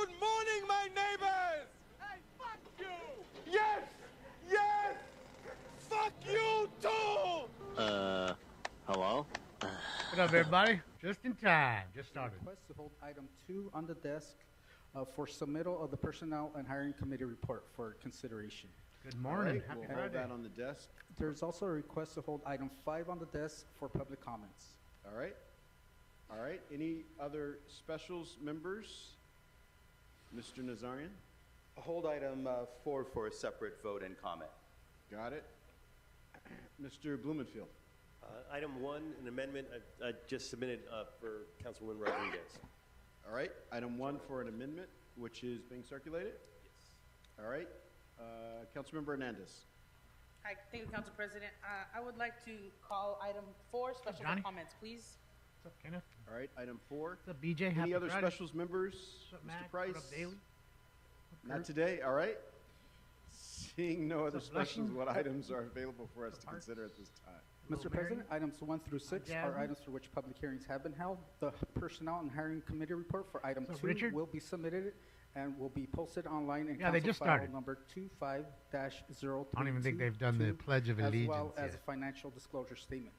Good morning, my neighbors! Hey, fuck you! Yes! Yes! Fuck you, too! Hello? What up, everybody? Just in time. Just started. Request to hold item 2 on the desk for submittal of the Personnel and Hiring Committee report for consideration. Good morning. Right, Happy we'll Friday. hold that on the desk. There's also a request to hold item 5 on the desk for public comments. All right. All right. Any other specials members? Mr. Nazarian? Hold item 4 for a separate vote and comment. Got it. Mr. Blumenfield? Item 1, an amendment I just submitted for Councilwoman Rodriguez. All right. Item 1 for an amendment, which is being circulated? Yes. All right. Councilmember Hernandez? Hi, thank you, Council President. I would like to call item 4, special Johnny? comments, please. What's up, Kenneth? All right. Item 4. What's up, BJ? Happy Any other Friday. specials members? What's up, Mr. Mac? Price? What up, Daly? Not today. All right. Seeing no other What's up, specials, Blushing? what items are available for us to consider at this time? Mr. President, items 1 through 6 are Jasmine? items for which public hearings have been held. The Personnel and Hiring Committee report for item What's up, 2 Richard? will be submitted and will be posted online in Yeah, they Council just File started. number 25-032. I don't even think they've done the Pledge of as Allegiance well as yet. a financial disclosure statement.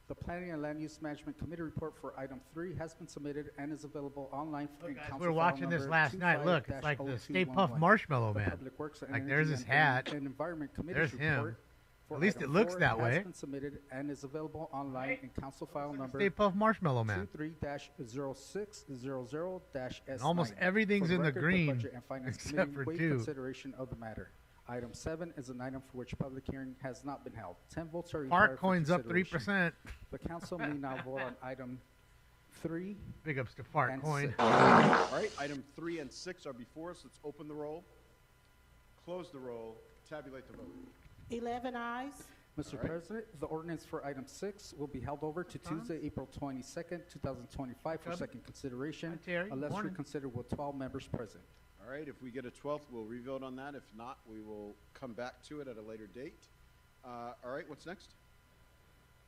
The Planning and Land Use Management Committee report for item 3 has been submitted and is available online in Guys, Council we were File watching this number last night. Look, it's like the Stay Puft 25-0211. Marshmallow The Man. Public Works and Like, Energy there's his and hat. Environment Committee There's him. report for At least item it looks 4 that way. has been submitted and is available online in Council File number Stay Puft Marshmallow Man. 23-0600-S9. And almost everything's For in the record, green, Budget and Finance except Committee for waived 2. consideration of the matter. Item 7 is an item for which public hearing has not been held. 10 votes are required Park for coins up consideration. 3%. The council may now vote on item 3 Big ups to Fart and Coin. 6. All right. Item 3 and 6 are before us. Let's open the roll, close the roll, tabulate the vote. 11 ayes. Mr. All right. President, the ordinance for item 6 will be held over to Tuesday, April 22nd, 2025 for Cub. second consideration, Hi, Terry. unless Morning. reconsidered with 12 members present. All right. If we get a 12th, we'll revote on that. If not, we will come back to it at a later date. All right. What's next?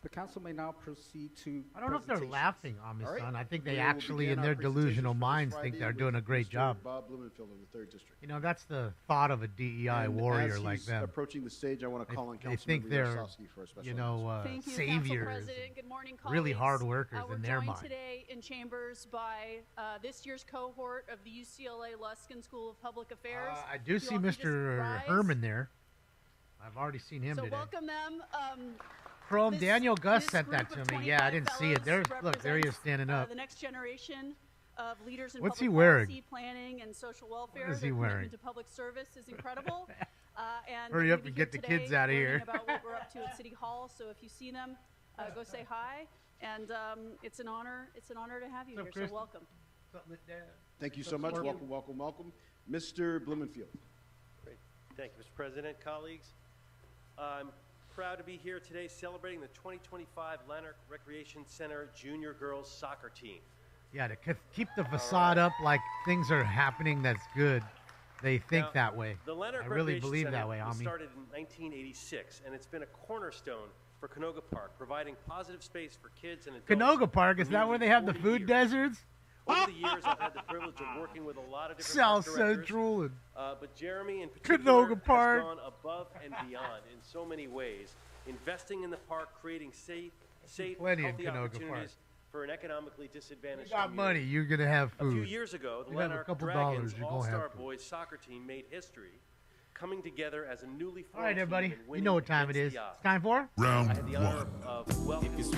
The council may now proceed to I don't know if they're presentations. laughing on me, All right. son. I think We they will actually, begin in our their presentations delusional for this minds, think Friday they're with doing a great Mr. job. Bob Blumenfield of the 3rd District. You know, that's the thought of a DEI And warrior as like he's them. approaching the stage, I want to call on They think Councilmember they're, Yaroslavsky for a special you know, Thank you, saviors. Council President. Good morning, colleagues. Really hard workers We're in their joined mind. today in chambers by this year's cohort of the UCLA Luskin School of Public Affairs. I do You see all can just Mr. rise. Herman there. I've already seen him So today. welcome them. Chrome, This- Daniel Gus this sent that group to of me. Yeah, I 25 didn't see it. There's, fellows look, there he is represents, standing up. The next generation of leaders in What's he public wearing? policy, planning, and social welfare. is he Their wearing? commitment to public service is incredible. And Hurry they're up gonna and be get the here kids today outta learning here. about what we're up to at City Hall. So if you see them, go say hi. And it's an honor. It's an honor to have you What's up, here. Kristen? So welcome. Thank you so much. Scorpion? Welcome, welcome, welcome. Mr. Blumenfield. Great. Thank you, Mr. President, colleagues. I'm proud to be here today celebrating the 2025 Lanark Recreation Center Junior Girls Soccer Team. Yeah, to keep the facade up like things are happening that's good. They think Now, that way. The Lanark I really Recreation believe Center that way, was Ami. started in 1986, and it's been a cornerstone for Canoga Park, providing positive space for kids and adults. Canoga Park, is for that where nearly they have the 40 food years. deserts? Over the years, I've had the privilege of working with a lot of different South park directors, Central and but Jeremy in particular Canoga Park. has gone above and beyond in so many ways, investing in the park, creating safe, plenty in healthy Canoga opportunities Park. for an economically disadvantaged You got community. money, you're gonna have A few food. years ago, the You have a Lanark couple Dragons dollars, you're gonna have All-Star food. Boys soccer team made history, coming together as a newly formed All right, team everybody, and you winning know what time it against is. the odds. It's time for I had the honor of welcoming them to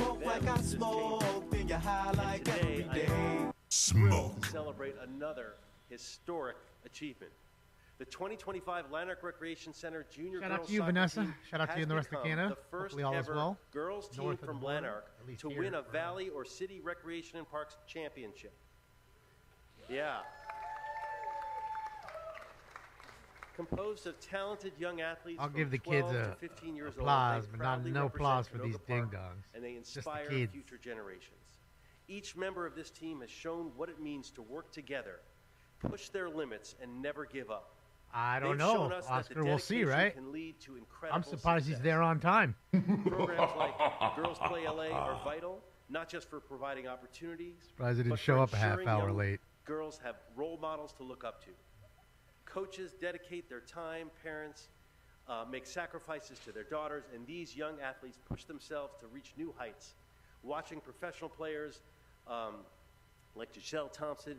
this team. then you high And today, I am thrilled to celebrate another historic achievement. The 2025 Lanark Recreation Center Junior Shout Girls out to you, Soccer Vanessa. Team Shout out to you has and the rest of become Canada. the first Hopefully all is ever well. girls team North of the from border, Lanark at least to here, win a right? Valley or City Recreation and Parks Championship. Yeah. Composed of talented young athletes I'll from give the 12 kids to 15 years applause, old, but they not proudly no represent applause for Canoga these Park, ding-dongs. and they Just the inspire kids. future generations. Each member of this team has shown what it means to work together, push their limits, and never give up. I don't They've shown know, us that the Oscar. We'll see, dedication right? can lead to incredible I'm surprised he's success. there on time. Programs like Girls Play LA are vital, not just for providing opportunities, Surprised he didn't but show for up a half ensuring hour young late. girls have role models to look up to. Coaches dedicate their time, parents make sacrifices to their daughters, and these young athletes push themselves to reach new heights. Watching professional players like Giselle Thompson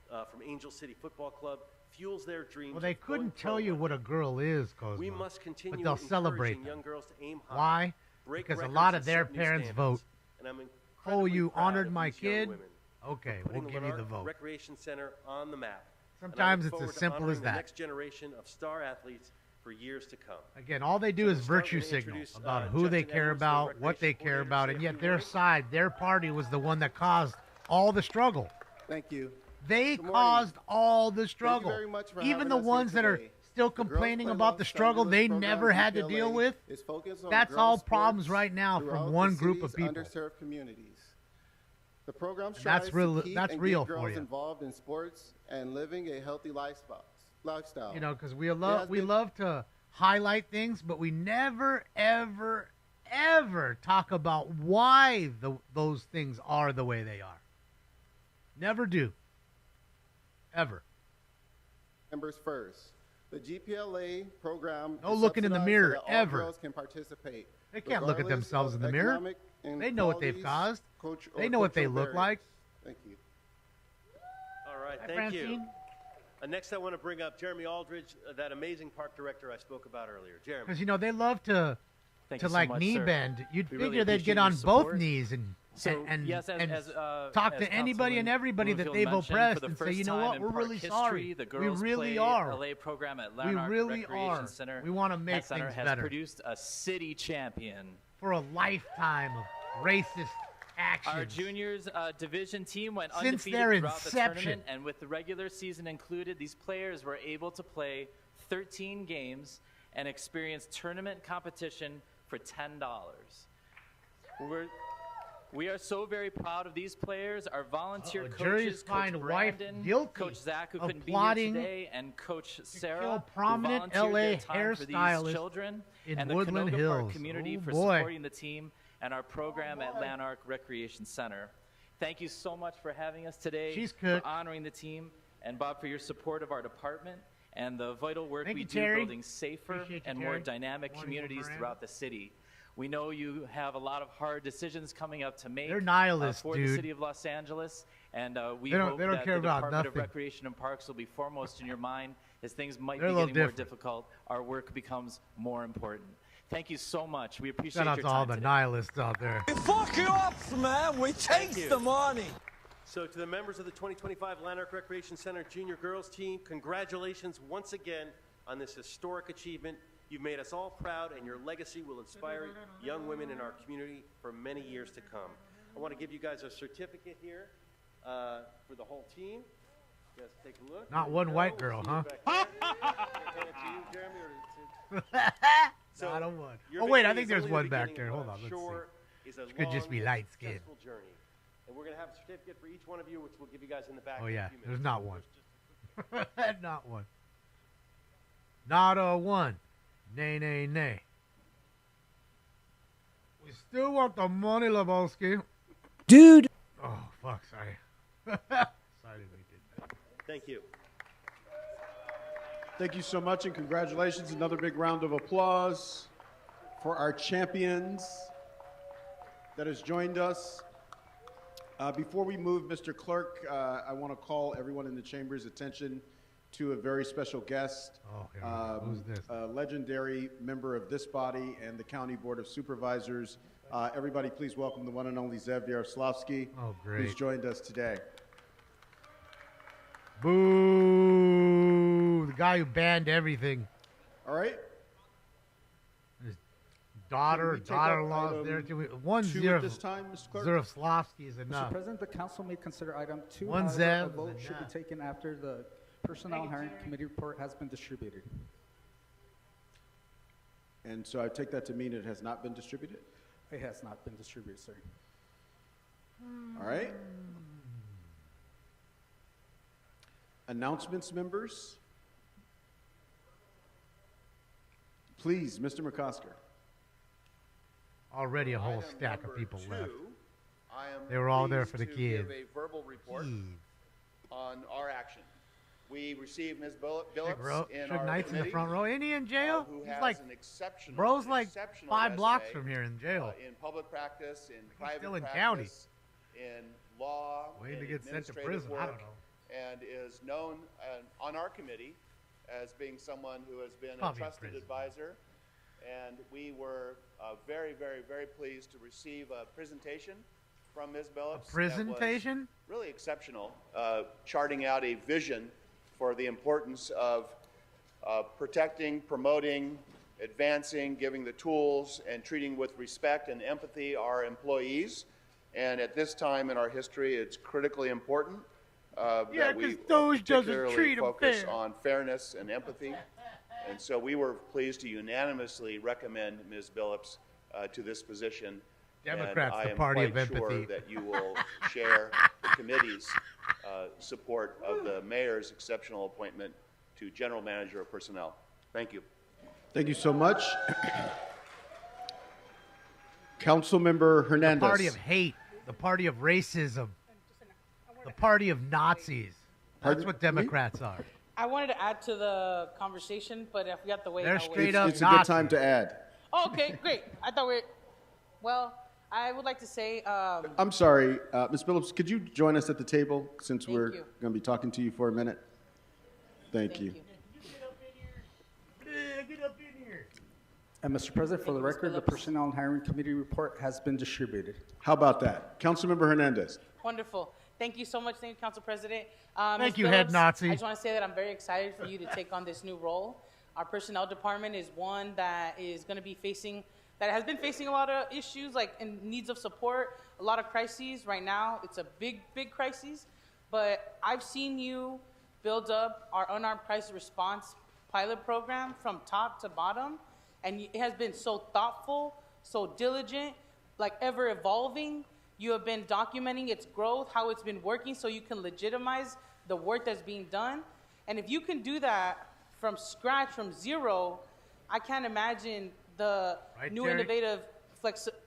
from Angel City Football Club fuels their dreams. Well, they couldn't tell you what a girl is, Cosmo, we must continue but they'll celebrate encouraging young girls to aim high. Why? Break Because a records lot and of their set new parents standards. vote. And I'm Oh, incredibly you proud honored of my these young kid? women Okay, for we'll putting give you the Lanark vote. Recreation Center on the map. And I Sometimes look it's as forward to simple as honoring that. The next generation of star athletes for years to come. Again, all they do So is we'll start virtue with signal introduce, about who they Justin care Edwards, the about, what they recreation care about, and coordinator. yet their side, their party was the one that caused all the struggle. Thank you. They Good morning. caused all the struggle. very much for Even having the us here ones that are today. still The Girls complaining Play about the Los struggle Angeles they program, never had to GPLA, deal with, is focused on that's girls' all sports problems right now throughout from the one group of city's people. underserved communities. The program And strives that's real- to keep that's and real get for girls you. involved in sports and living a healthy lifestyle. You know, because we has been- love to highlight things, but we never, ever, ever talk about why those things are the way they are. Never do. Ever. Members first. The GPLA program No is looking in the subsidized mirror, so that all ever. girls can participate. They can't look at regardless themselves of in the mirror. economic They know what they've inequalities, caused. They know what they cultural look like. barriers. Thank you. All right, Hi, thank you. Francine. Next, I want to bring up Jeremy Aldridge, that amazing park director I spoke about earlier. Jeremy. Because, you know, they love to Thank you so like much, knee sir. bend. You'd We figure really they'd get appreciate on your both support. knees and So, and, yes, and as talk as to anybody and Councilman everybody that Bloomfield they've mentioned, oppressed for the and say, first you know time what, in we're park really history, sorry. The We Girls really Play are. LA program at We Lanark really Recreation are. Center. We want to make that center things has better. produced a city champion. For a lifetime of racist actions. Our juniors division team went Since undefeated their throughout the inception. tournament, and with the regular season included, these players were able to play 13 games and experience tournament competition for $10. We are so very proud of these players. Our volunteer juries coaches, find Coach wife Brandon, guilty Coach Zach, who of couldn't be here plotting today, and Coach kill Sarah, who prominent volunteered their LA time for these hairstylist children, in and the Woodland Canoga Park Hills. community Oh, for boy. supporting the team and our program at Lanark Recreation Center. Thank you so much for having us today, She's for cooked. honoring the team, and Bob, for your support of our department and the vital work Thank we you, do Terry. building safer Appreciate you, and Terry. more dynamic Morning, communities Miranda. throughout the city. We know you have a lot of hard decisions coming up to make They're nihilists, for dude. the city of Los Angeles, and we They don't- hope they don't that care the about Department of nothing. Recreation and Parks will be foremost in your mind as things might They're a be little getting more different. difficult. Our work becomes more important. Thank you so much. We appreciate Shout out your to all time the today. nihilists out there. We fuck you up, man. We Thank takes you. the money. So to the members of the 2025 Lanark Recreation Center Junior Girls Team, congratulations once again on this historic achievement. You've made us all proud, and your legacy will inspire young women in our community for many years to come. I want to give you guys a certificate here for the whole team. Yes, take a look. Not There one you white go. girl, We'll huh? see you back there. Hand it to you, Jeremy, or So, Not a one. your Oh, wait, I victory think is there's only the one back beginning there. of Hold what on, I'm let's see. sure is a This could just long be and light skin. successful journey. And we're going to have a certificate for each one of you, which we'll give you guys in the back. Oh, in a yeah. few There's minutes. not one. Not one. Not a one. Nay, nay, nay. We still want the money, Lebowski. Dude. Oh, fuck, sorry. Sorry that we did that. Thank you. Thank you so much and congratulations. Another big round of applause for our champions that has joined us. Before we move, Mr. Clerk, I want to call everyone in the chamber's attention to a very special guest. Oh, here we go. Who's this? A legendary member of this body and the County Board of Supervisors. Everybody, please welcome the one and only Zev Yaroslavsky, Oh, great. who's joined us today. Boo! The guy who banned everything. All right? His Can we take up daughter-in-law's item there too. One 2 zero. at this time, Mr. Clerk? Zarofslavsky is Mr. enough. President, the council may consider item 2. One However, Zev a is vote should be enough. taken after the Personnel and Hiring Committee report has been distributed. And so I take that to mean it has not been distributed? It has not been distributed, sir. All right. Announcements, members. Please, Mr. McCosker. Already a whole Item stack of number people 2, left. I am They were all there pleased for the to give kids. a verbal report Jeez. on our action. We received Ms. Phillips in Suge our Knight's in the committee, front row. Ain't he in jail? who He's has like, an exceptional, bro's like exceptional 5 blocks resume, from here in jail. in public practice, in private still in practice, county. in law, Waiting to in get sent to administrative prison. I work, don't know. and is known on our committee as being someone who has been Probably a in trusted prison. advisor. And we were very, very, very pleased to receive a presentation from Ms. Phillips. that was Presentation? really exceptional, charting out a vision for the importance of protecting, promoting, advancing, giving the tools, and treating with respect and empathy our employees. And at this time in our history, it's critically important that we 'cause Doge doesn't particularly treat 'em focus fair. on fairness and empathy. And so we were pleased to unanimously recommend Ms. Billups to this position. Democrats, and the I am party quite of sure empathy. that you will share the committee's support of the mayor's exceptional appointment to General Manager of Personnel. Thank you. Thank you so much. Councilmember Hernandez. The party of hate, the party of racism, the party of Nazis. That's Pardon what me? Democrats are. I wanted to add to the conversation, but if we have to wait, They're I'll wait. straight up It's a good time Nazis. to add. Oh, okay, great. I thought well, I would like to say, I'm sorry, Ms. Phillips, could you join us at the table since Thank we're you. going to be talking to you for a minute? Thank you. Get up in here. And Mr. President, for the Thank you, Ms. record, the Phillips. Personnel and Hiring Committee report has been distributed. How about that? Councilmember Hernandez. Wonderful. Thank you so much. Thank you, Council President. Thank Ms. you, head Phillips, Nazi. I just want to say that I'm very excited for you to take on this new role. Our personnel department is one that is going to be that has been facing a lot of issues, like in needs of support, a lot of crises. Right now, it's a big, big crisis. But I've seen you build up our unarmed crisis response pilot program from top to bottom, and it has been so thoughtful, so diligent, like ever evolving. You have been documenting its growth, how it's been working, so you can legitimize the work that's being done. And if you can do that from scratch, from zero, I can't imagine the Right, new Terry?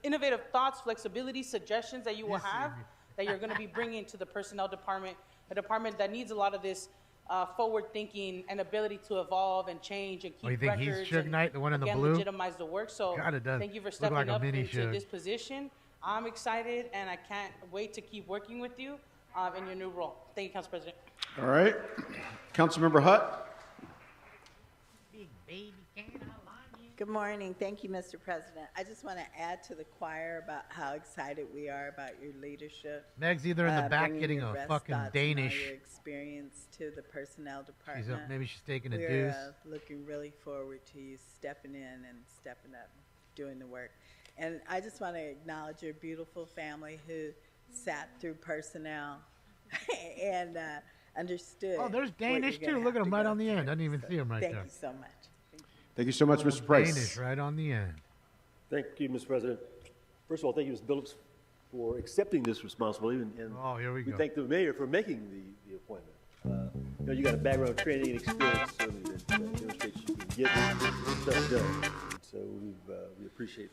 innovative thoughts, flexibility, suggestions that you will Yes, have, sir. that you're going to be bringing to the personnel department, a department that needs a lot of this forward thinking and ability to evolve and change and keep Oh, you think he's records Suge and Knight, the one in the again, blue? legitimize the work. So God, it does thank you for look stepping like a up mini into Suge. this position. I'm excited, and I can't wait to keep working with you in your new role. Thank you, Council President. All right. Councilmember Hutt. Big baby, can I lie you? Good morning. Thank you, Mr. President. I just want to add to the choir about how excited we are about your leadership. Meg's either in the back bringing getting your a best fucking thoughts and all Danish. your experience to the personnel department. She's up, maybe she's taking a We're deuce. looking really forward to you stepping in and stepping up, doing the work. And I just want to acknowledge your beautiful family who sat through personnel and understood. Oh, there's what you're Danish gonna too. Look at have him to right go on the end. I through. didn't even see him right Thank there. you so much. Thank you so much, Mr. Price. Danish right on the end. Thank you, Mr. President. First of all, thank you, Ms. Billups, for accepting this responsibility. And Oh, here we go. thank the mayor for making the appointment. You got a background of training and experience certainly that demonstrates you can get stuff done. And so we appreciate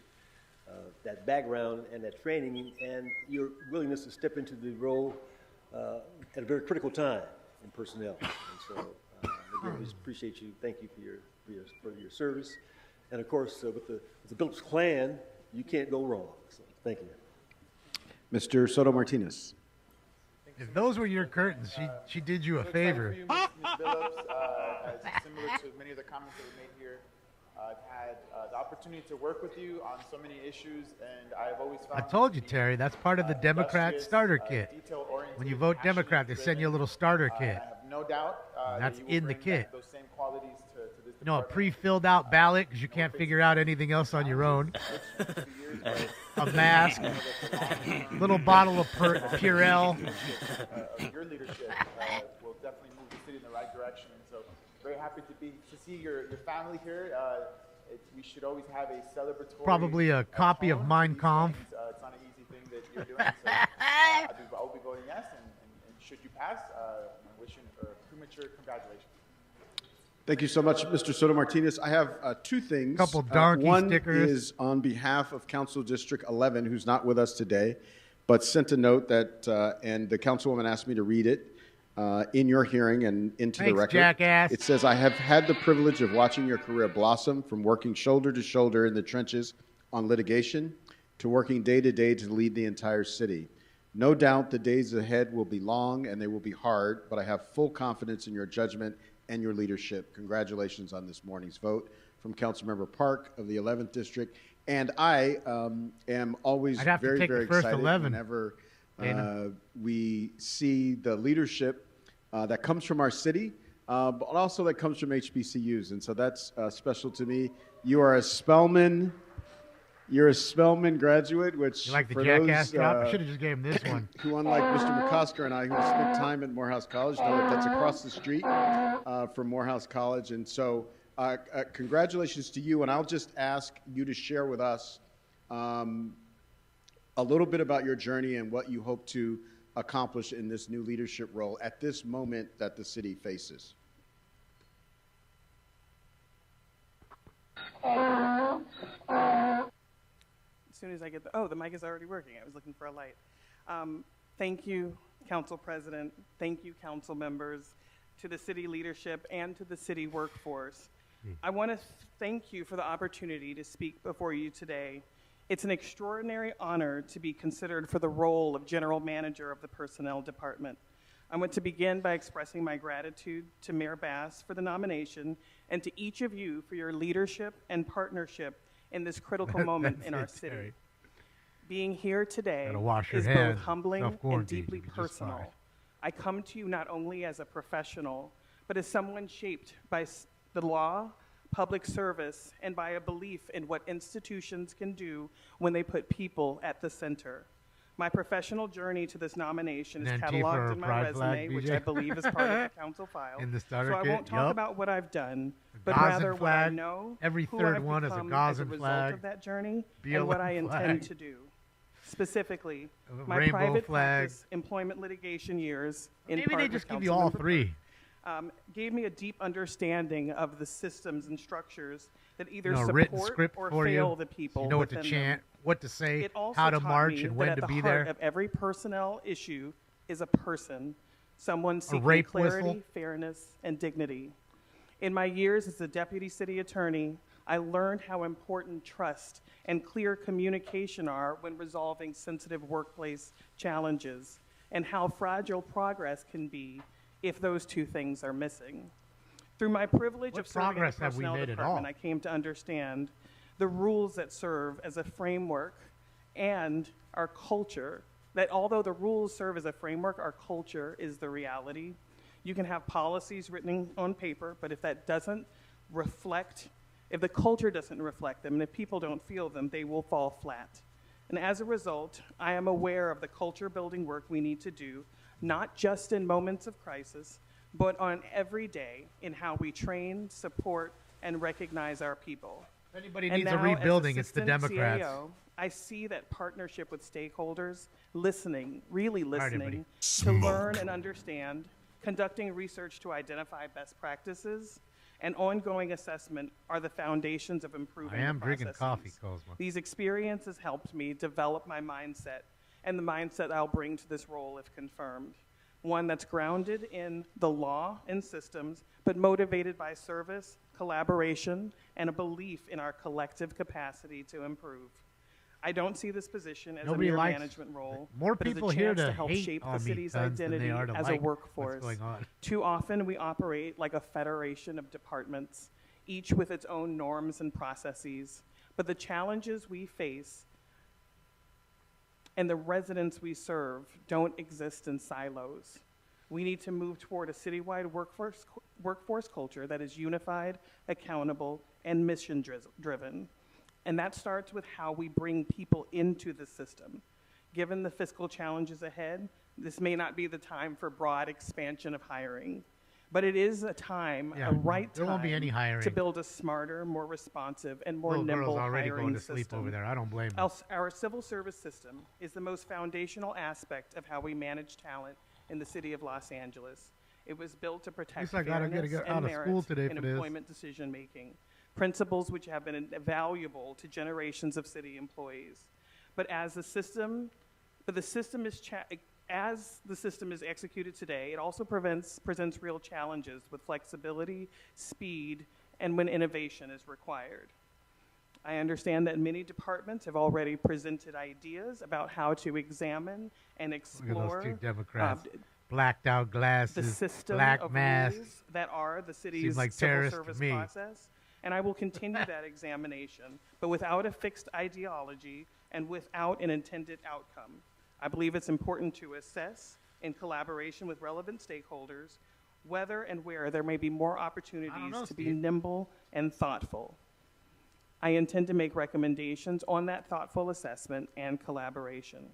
that background and that training and your willingness to step into the role at a very critical time in personnel. And so, again, we just appreciate you. Thank you for your service. And of course, with the Billups clan, you can't go wrong. So, thank you. Mr. Soto Martinez. If those were your curtains, she did you a favor. Ms. Billups, as similar to many of the comments that were made here, I've had the opportunity to work with you on so many issues, and I've always I found told you, Terry, that's part of the Democrat industrious, starter kit. detail-oriented, When you vote Democrat, they send you a little starter I kit. have no doubt That's that you will in the bring kit. those same qualities to this You know, a department. pre-filled out ballot because you can't figure out anything else on your own. A mask, little bottle of Purell. Your leadership will definitely move the city in the right direction. And so, very happy to see your family here. We should always have a celebratory. Probably a copy of Mein Kampf. It's not an easy thing that you're doing. So I'll be voting yes, and should you pass, I'm wishing a premature congratulations. Thank you so much, Mr. Soto Martinez. I have two things. Couple donkey one stickers. is on behalf of Council District 11, who's not with us today, but sent a note that, and the councilwoman asked me to read it. in your hearing and into the Thanks, record. jackass. It says, I have had the privilege of watching your career blossom from working shoulder to shoulder in the trenches on litigation to working day to day to lead the entire city. No doubt the days ahead will be long and they will be hard, but I have full confidence in your judgment and your leadership. Congratulations on this morning's vote. From Councilmember Park of the 11th District. And I am always I'd have to very, take the very first excited 11, whenever Dana. we see the leadership that comes from our city, but also that comes from HBCUs. And so that's special to me. You are a Spelman. You're a Spelman graduate, which You like the for jackass those drop? I should have just gave him this one. who, unlike Mr. McCosker and I, who spent time at Morehouse College, know that that's across the street from Morehouse College. And so congratulations to you. And I'll just ask you to share with us a little bit about your journey and what you hope to accomplish in this new leadership role at this moment that the city faces. As soon as I get the mic is already working. I was looking for a light. Thank you, Council President. Thank you, council members, to the city leadership and to the city workforce. I want to thank you for the opportunity to speak before you today. It's an extraordinary honor to be considered for the role of General Manager of the Personnel Department. I want to begin by expressing my gratitude to Mayor Bass for the nomination and to each of you for your leadership and partnership in this critical moment in our city. Terry. Being here today Gotta wash your is hands. both humbling and Self-quarantine. deeply You'll be just fine. personal. I come to you not only as a professional, but as someone shaped by the law, public service, and by a belief in what institutions can do when they put people at the center. My professional journey to this nomination is An Antifa cataloged or in my pride flag, resume, which BJ? I believe is part of the council file. In the starter so I kit, won't talk yup. about what I've done, but Gazan rather what I flag. know, Every who third I've one is a become as a Gazan result flag. of that journey, BLM and what I intend flag. to do. Specifically, A my rainbow private flag. practice employment litigation years, in Maybe part they with just give you all Councilmember three. gave me a deep understanding of the systems and structures that either You know, a written support script or for fail you. the people You know what to within chant, them. what to say, It also how to taught march, me and that when at to the be heart there. of every personnel issue is a person, someone seeking rape clarity, whistle. fairness, and dignity. In my years as a deputy city attorney, I learned how important trust and clear communication are when resolving sensitive workplace challenges, and how fragile progress can be if those two things are missing. Through my privilege What of serving in the progress have we personnel made at department, all? I came to understand the rules that serve as a framework and our culture, that although the rules serve as a framework, our culture is the reality. You can have policies written on paper, but if that doesn't reflect, if the culture doesn't reflect them, and if people don't feel them, they will fall flat. And as a result, I am aware of the culture building work we need to do, not just in moments of crisis, but on every day in how we train, support, and recognize our people. If anybody And needs a now, rebuilding, as it's the assistant Democrats. CAO, I see that partnership with stakeholders, listening, really right, listening, everybody. to learn and understand, conducting research to identify best practices, and ongoing assessment are the foundations of improving I am the drinking processes. coffee, Cosmo. These experiences helped me develop my mindset and the mindset I'll bring to this role if confirmed. One that's grounded in the law and systems, but motivated by service, collaboration, and a belief in our collective capacity to improve. I don't see this position as Nobody a mere likes- management role, more but as a people here chance to to help hate shape on the me city's tons than they identity are to as like a what's workforce. going on. Too often we operate like a federation of departments, each with its own norms and processes. But the challenges we face and the residents we serve don't exist in silos. We need to move toward a citywide workforce culture that is unified, accountable, and mission-driven. And that starts with how we bring people into the system. Given the fiscal challenges ahead, this may not be the time for broad expansion of hiring, but it is a time, Yeah, a right there time, won't be any hiring. to build a smarter, more responsive, and more Little girl's nimble already hiring going to sleep system. over there. I don't blame them. Our civil service system is the most foundational aspect of how we manage talent in the city of Los Angeles. It was built to protect least I gotta fairness get and out of school merit today in for this. employment decision-making, principles which have been valuable to generations of city employees. But the system is as the system is executed today, it also presents real challenges with flexibility, speed, and when innovation is required. I understand that many departments have already presented ideas about how to examine and explore Look at those two Democrats. Blacked out glasses, the system black of masks. rules that are the city's like civil terrorists to service me. process. And I will continue that examination, but without a fixed ideology and without an intended outcome. I believe it's important to assess, in collaboration with relevant stakeholders, whether and where there may be more opportunities to be nimble and thoughtful. I intend to make recommendations on that thoughtful assessment and collaboration.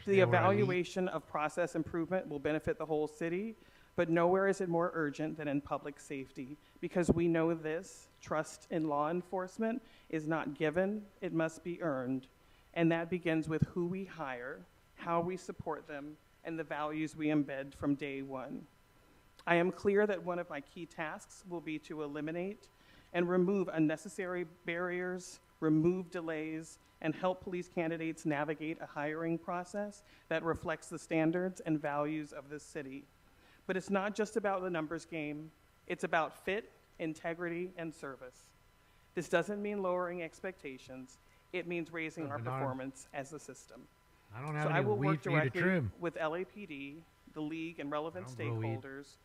The evaluation of process improvement will benefit the whole city, but nowhere is it more urgent than in public safety, because we know this: trust in law enforcement is not given, it must be earned. And that begins with who we hire, how we support them, and the values we embed from day one. I am clear that one of my key tasks will be to eliminate and remove unnecessary barriers, remove delays, and help police candidates navigate a hiring process that reflects the standards and values of this city. But it's not just about the numbers game, it's about fit, integrity, and service. This doesn't mean lowering expectations, it means raising our performance as a system. I don't have So any I will weed work for you to directly trim. with LAPD, the league, and relevant stakeholders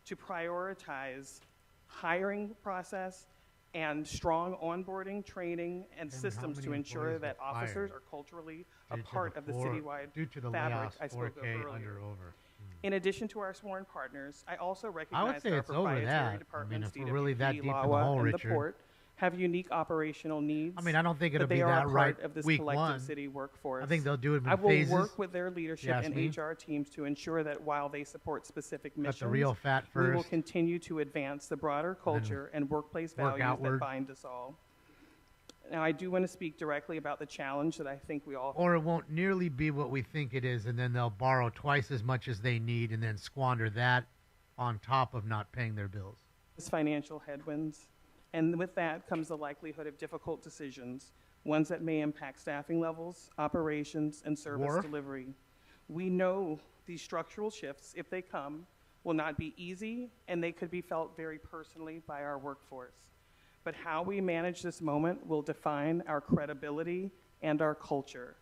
to prioritize hiring process and strong onboarding, training, and systems to ensure that officers are culturally a part of the citywide fabric I spoke of earlier. In addition to our sworn partners, I also recognize that our proprietary departments, if we're really that DWP, deep in the LAWA, hole, and the Richard. Port, have unique operational needs. I mean, I don't think it'll but they be are that a right part of this week collective one. city workforce. I think they'll do it in I will phases. work with their leadership Yes, and me. HR teams to ensure that while they support specific Let the missions, real fat we will first. continue to advance the broader culture and workplace work values outward. that bind us all. Now, I do want to speak directly about the challenge that I think we all Or it won't nearly be what we think it is, and then they'll borrow twice as much as they need and then squander that on top of not paying their bills. face financial headwinds, and with that comes the likelihood of difficult decisions, ones that may impact staffing levels, operations, and service War? delivery. We know these structural shifts, if they come, will not be easy, and they could be felt very personally by our workforce. But how we manage this moment will define our credibility and our culture.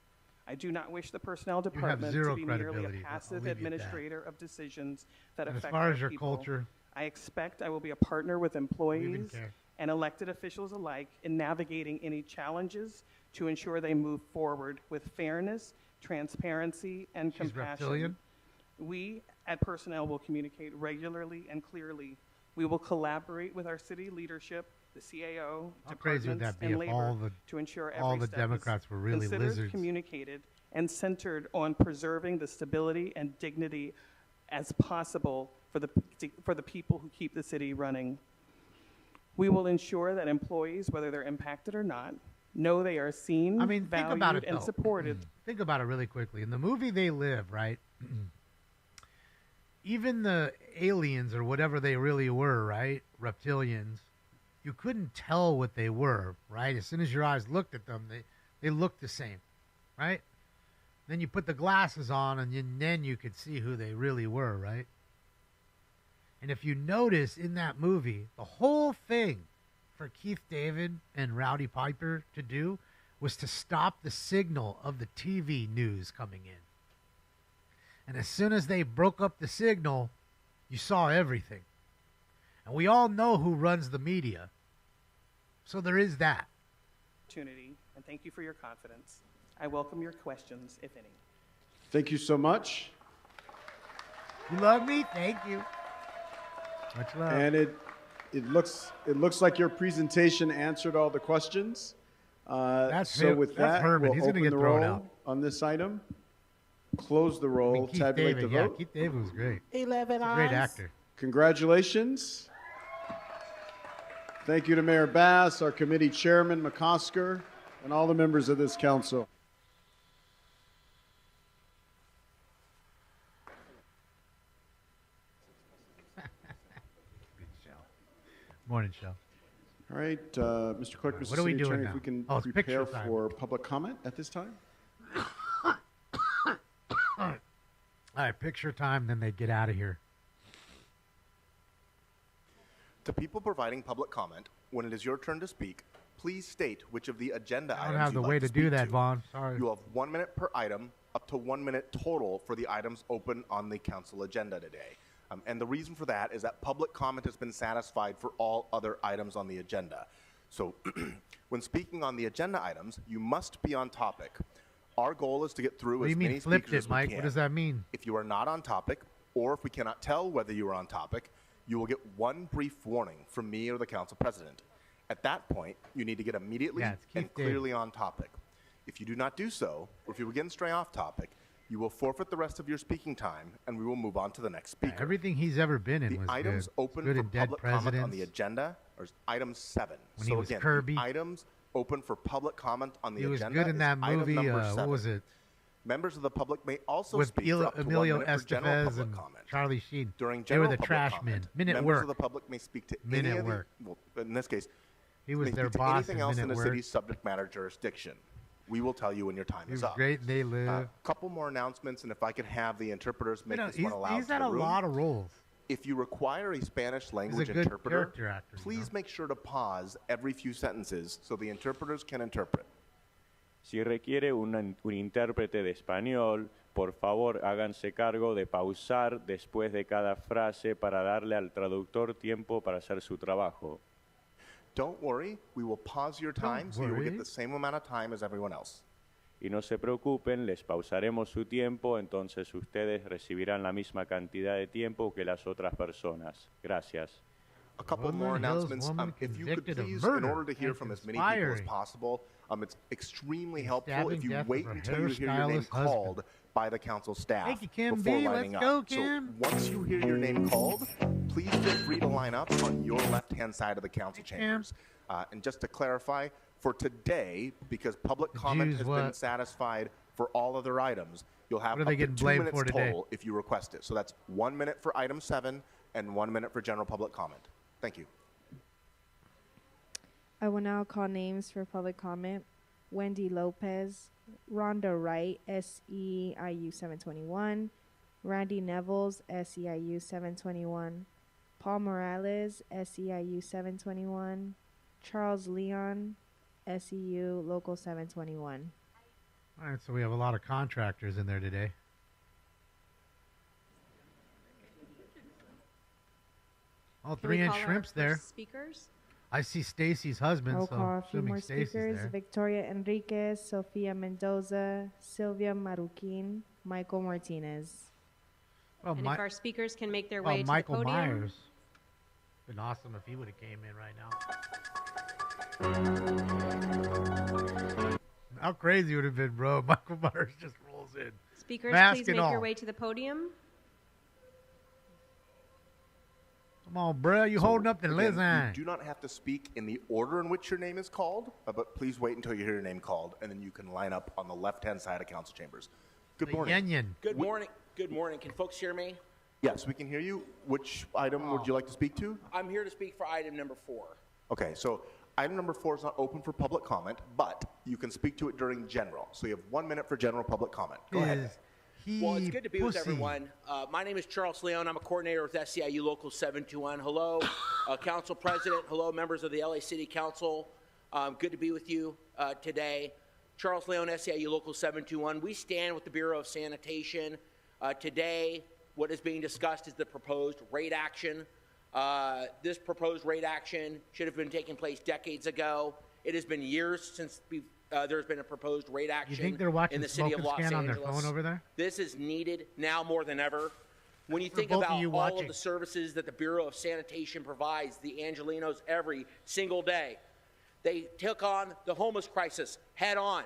I do not wish the personnel department zero to be merely a credibility. I'll passive leave you at that. administrator of decisions that And as affect far our as your people. culture, I expect I will be a partner with employees care. and elected officials alike in navigating any challenges to ensure they move forward with fairness, transparency, and She's compassion. reptilian? We at Personnel will communicate regularly and clearly. We will collaborate with our city leadership, the CAO, How crazy would departments, that be and if labor all the- to ensure all every the step Democrats is were really considered, lizards? communicated, and centered on preserving the stability and dignity as possible for the people who keep the city running. We will ensure that employees, whether they're impacted or not, know they are seen, I mean, think valued, about it, and though. supported. Think about it really quickly. In the movie They Live, right? Even the aliens or whatever they really were, right? Reptilians, you couldn't tell what they were, right? As soon as your eyes looked at them, they looked the same, right? Then you put the glasses on, and then you could see who they really were, right? And if you notice in that movie, the whole thing for Keith David and Rowdy Piper to do was to stop the signal of the TV news coming in. And as soon as they broke up the signal, you saw everything. And we all know who runs the media. So there is that. Opportunity, and thank you for your confidence. I welcome your questions, if any. Thank you so much. You love me? Thank you. Much love. And it looks like your presentation answered all the questions. So with that, Herman. we'll He's gonna open get the thrown roll out. on this item, close the roll, Keith tabulate David, the yeah, vote. Keith David was great. 11 He's a great eyes. actor. Congratulations. Thank you to Mayor Bass, our committee chairman, McCosker, and all the members of this council. Good show. Morning show. All right, Mr. Clerk, Mr. What are we City doing Attorney, now? if we can It's prepare picture time. for public comment at this time. All right, picture time, then they get out of here. To people providing public comment, when it is your turn to speak, please state which of the agenda I items don't have you'd the like way to to do speak that, to. Vaughn. Sorry. You have 1 minute per item, up to 1 minute total for the items open on the council agenda today. And the reason for that is that public comment has been satisfied for all other items on the agenda. So when speaking on the agenda items, you must be on topic. Our goal is to get through What do as you many mean flipped speakers it, as we Mike? can. What does that mean? If you are not on topic, or if we cannot tell whether you are on topic, you will get one brief warning from me or the council president. At that point, you need to get immediately Yeah, it's Keith and clearly on topic. If you do not do so, or if you begin to stray off topic, you will forfeit the rest of your speaking time, and we will move on to the next speaker. Everything he's ever been in The was items good. open Good for in Dead public comment on Presidents. the agenda are item 7. When so he was again, Kirby. The items open for public comment on the He was agenda good in is that item movie. number What 7. was it? Members of the public may also With speak for up to Emilio 1 minute for general Estevez public and comment. Charlie Sheen. During They were general the public trash comment, men. Minute members work. of the public may speak to Minute any of work. the, well, in this case, He was may their speak to boss anything in else in Minute the Work. city's subject matter jurisdiction. We will tell you when your time He is was up. great and they live. A couple more announcements, and if I could have the interpreters make this he's, one allowed he's to had the a room. lot of roles. If you require a Spanish language good interpreter, character actor, you please make sure to pause every few sentences so the interpreters can interpret. Si requiere un intérprete de español, por favor háganse cargo de pausar después de cada frase para darle al traductor tiempo para hacer su trabajo. Don't worry, we will pause your time so you will get the same amount of time as everyone else. Y no se preocupen, les pausaremos su tiempo, entonces ustedes recibirán la misma cantidad de tiempo que las otras personas. Gracias. A couple more announcements. If you could please, in order to hear from as many people as possible, it's extremely helpful if you wait until you hear your name called by the council staff Thank you, Kim before B. lining Let's go, up. Kim. So once you hear your name called, please feel free to line up on your left-hand side of the council chambers. And just to clarify, for today, because public comment Jews has what? been satisfied for all other items, you'll have What are they up to getting 2 blamed minutes for today? total if you request it. So that's 1 minute for item 7 and 1 minute for general public comment. Thank you. I will now call names for public comment. Wendy Lopez, Rhonda Wright, SEIU 721, Randy Nevels, SEIU 721, Paul Morales, SEIU 721, Charles Leon, SEU Local 721. All right, so we have a lot of contractors in there today. Oh, Can we 3-inch call our shrimps there. first Speakers. I see Stacy's husband, I'll so call a few assuming more Stacy's speakers. there. Victoria Enriquez, Sofia Mendoza, Sylvia Maruquin, Michael Martinez. Well, And Mi- if our speakers can make their well, way to Michael the podium. Myers. Been awesome if he would have came in right now. How crazy would have been, bro? Michael Myers just rolls in. Speakers, Mask please and make all. your way to the podium. Come on, bro. You So, holding up the again, lizard. You do not have to speak in the order in which your name is called, but please wait until you hear your name called, and then you can line up on the left-hand side of council chambers. Good morning. Good morning. Good morning. Can folks hear me? Yes, we can hear you. Which item would you like to speak to? I'm here to speak for item number 4. Okay, so item number 4 is not open for public comment, but you can speak to it during general. So you have 1 minute for general public comment. Go ahead. Well, it's good to be with everyone. My name is Charles Leon. I'm a coordinator with SEIU Local 721. Hello, Council President. Hello, members of the LA City Council. Good to be with you today. Charles Leon, SEIU Local 721. We stand with the Bureau of Sanitation. Today, what is being discussed is the proposed rate action. This proposed rate action should have been taking place decades ago. It has been years since there's been a proposed rate action You think they're watching in the city Smoke of and Los Scan on Angeles. their phone over there? This is needed now more than ever. When you For think both of about you all watching. of the services that the Bureau of Sanitation provides the Angelinos every single day, they took on the homeless crisis head on.